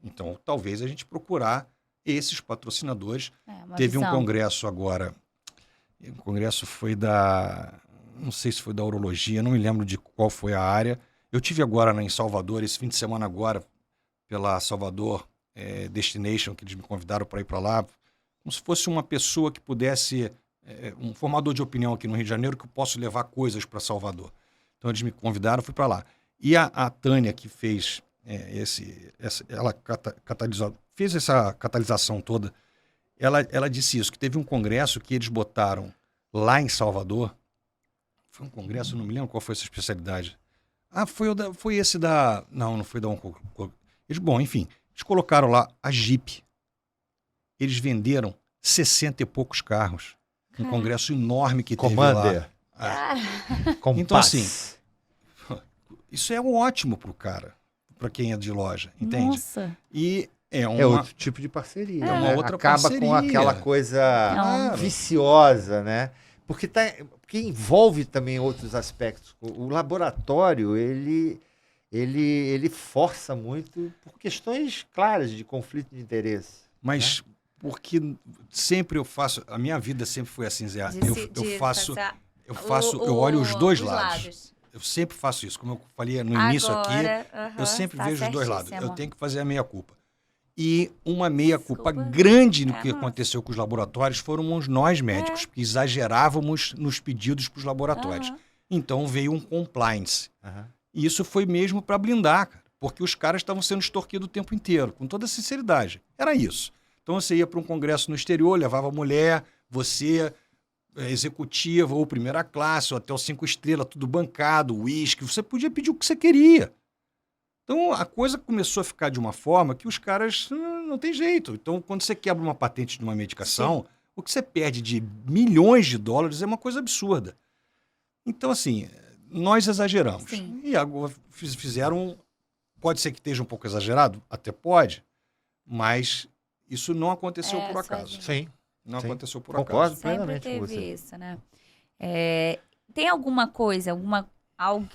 então talvez a gente procurar esses patrocinadores. Teve um congresso agora, o congresso foi não sei se foi da urologia, não me lembro de qual foi a área. Eu tive agora em Salvador, esse fim de semana agora, pela Salvador Destination, que eles me convidaram para ir para lá, como se fosse uma pessoa que pudesse, um formador de opinião aqui no Rio de Janeiro, que eu posso levar coisas para Salvador. Então eles me convidaram, fui para lá. E a Tânia, que fez ela fez essa catalisação toda, ela disse isso, que teve um congresso que eles botaram lá em Salvador, foi um congresso, não me lembro qual foi essa especialidade. Foi esse da... Não foi da Bom, enfim, eles colocaram lá a Jeep. Eles venderam 60 e poucos carros. Um congresso enorme que teve lá. Então, assim, isso é ótimo pro cara, para quem é de loja, entende? Nossa. E é outro tipo de parceria. É uma outra Acaba parceria. com aquela coisa viciosa, né? Porque envolve também outros aspectos. O laboratório, ele força muito por questões claras de conflito de interesse. Mas porque sempre eu faço... A minha vida sempre foi assim, Zé. Eu olho os dois lados. Eu sempre faço isso. Como eu falei no início aqui, eu sempre vejo os dois lados. Eu tenho que fazer a meia-culpa. E uma meia-culpa grande no que aconteceu com os laboratórios foram nós médicos, que exagerávamos nos pedidos para os laboratórios. Então veio um compliance. E isso foi mesmo para blindar, cara, porque os caras estavam sendo extorquidos o tempo inteiro, com toda sinceridade. Era isso. Então você ia para um congresso no exterior, levava a mulher, você, executiva ou primeira classe, ou hotel 5 estrelas, tudo bancado, uísque, você podia pedir o que você queria. Então, a coisa começou a ficar de uma forma que os caras não tem jeito. Então, quando você quebra uma patente de uma medicação, o que você perde de milhões de dólares é uma coisa absurda. Então, assim, nós exageramos. Sim. E agora fizeram... Pode ser que esteja um pouco exagerado? Até pode. Mas isso não aconteceu por acaso. Sim. Não aconteceu por Concordo acaso. plenamente Sempre com teve você. isso, né? Tem alguma coisa, algo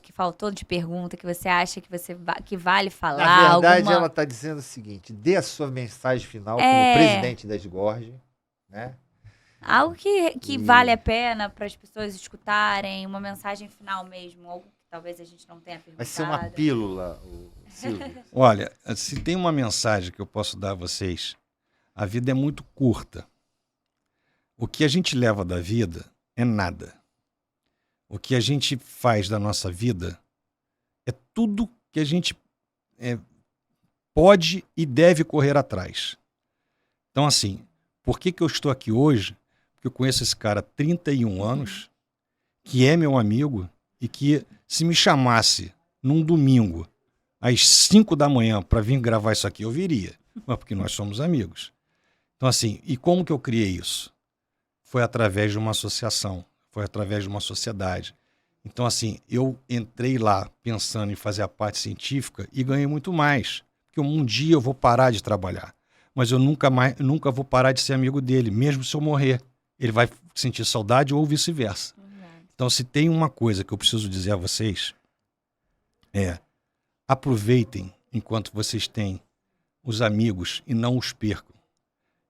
que faltou de pergunta, que você acha que vale falar? Na verdade, alguma... ela está dizendo o seguinte: dê a sua mensagem final como presidente da Esgorge, né? Algo que vale a pena para as pessoas escutarem, uma mensagem final mesmo, algo que talvez a gente não tenha perguntado. Vai ser uma pílula, Silvio. Olha, se tem uma mensagem que eu posso dar a vocês, a vida é muito curta. O que a gente leva da vida é nada. O que a gente faz da nossa vida é tudo que a gente pode e deve correr atrás. Então, assim, por que eu estou aqui hoje? Porque eu conheço esse cara há 31 anos, que é meu amigo, e que se me chamasse num domingo, às 5 da manhã, para vir gravar isso aqui, eu viria. Mas porque nós somos amigos. Então, assim, e como que eu criei isso? Foi através de uma associação. Foi através de uma sociedade. Então, assim, eu entrei lá pensando em fazer a parte científica e ganhei muito mais. Porque um dia eu vou parar de trabalhar. Mas eu nunca vou parar de ser amigo dele, mesmo se eu morrer. Ele vai sentir saudade ou vice-versa. Então, se tem uma coisa que eu preciso dizer a vocês, aproveitem enquanto vocês têm os amigos e não os percam.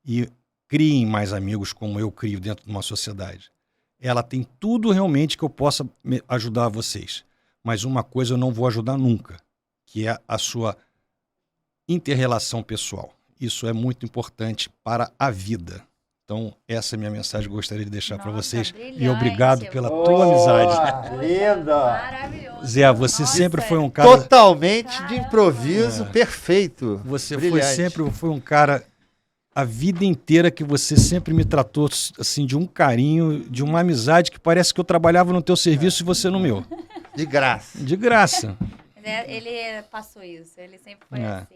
E criem mais amigos como eu crio dentro de uma sociedade. Ela tem tudo realmente que eu possa ajudar vocês. Mas uma coisa eu não vou ajudar nunca, que é a sua inter-relação pessoal. Isso é muito importante para a vida. Então, essa é a minha mensagem que eu gostaria de deixar para vocês. Brilhante. E obrigado pela tua amizade. Linda! Maravilhoso. Zé, você Nossa, sempre foi um cara... Totalmente de improviso, perfeito. Você Brilhante. foi um cara... A vida inteira que você sempre me tratou assim, de um carinho, de uma amizade que parece que eu trabalhava no teu serviço e você no meu. De graça. De graça. Ele passou isso, ele sempre foi assim.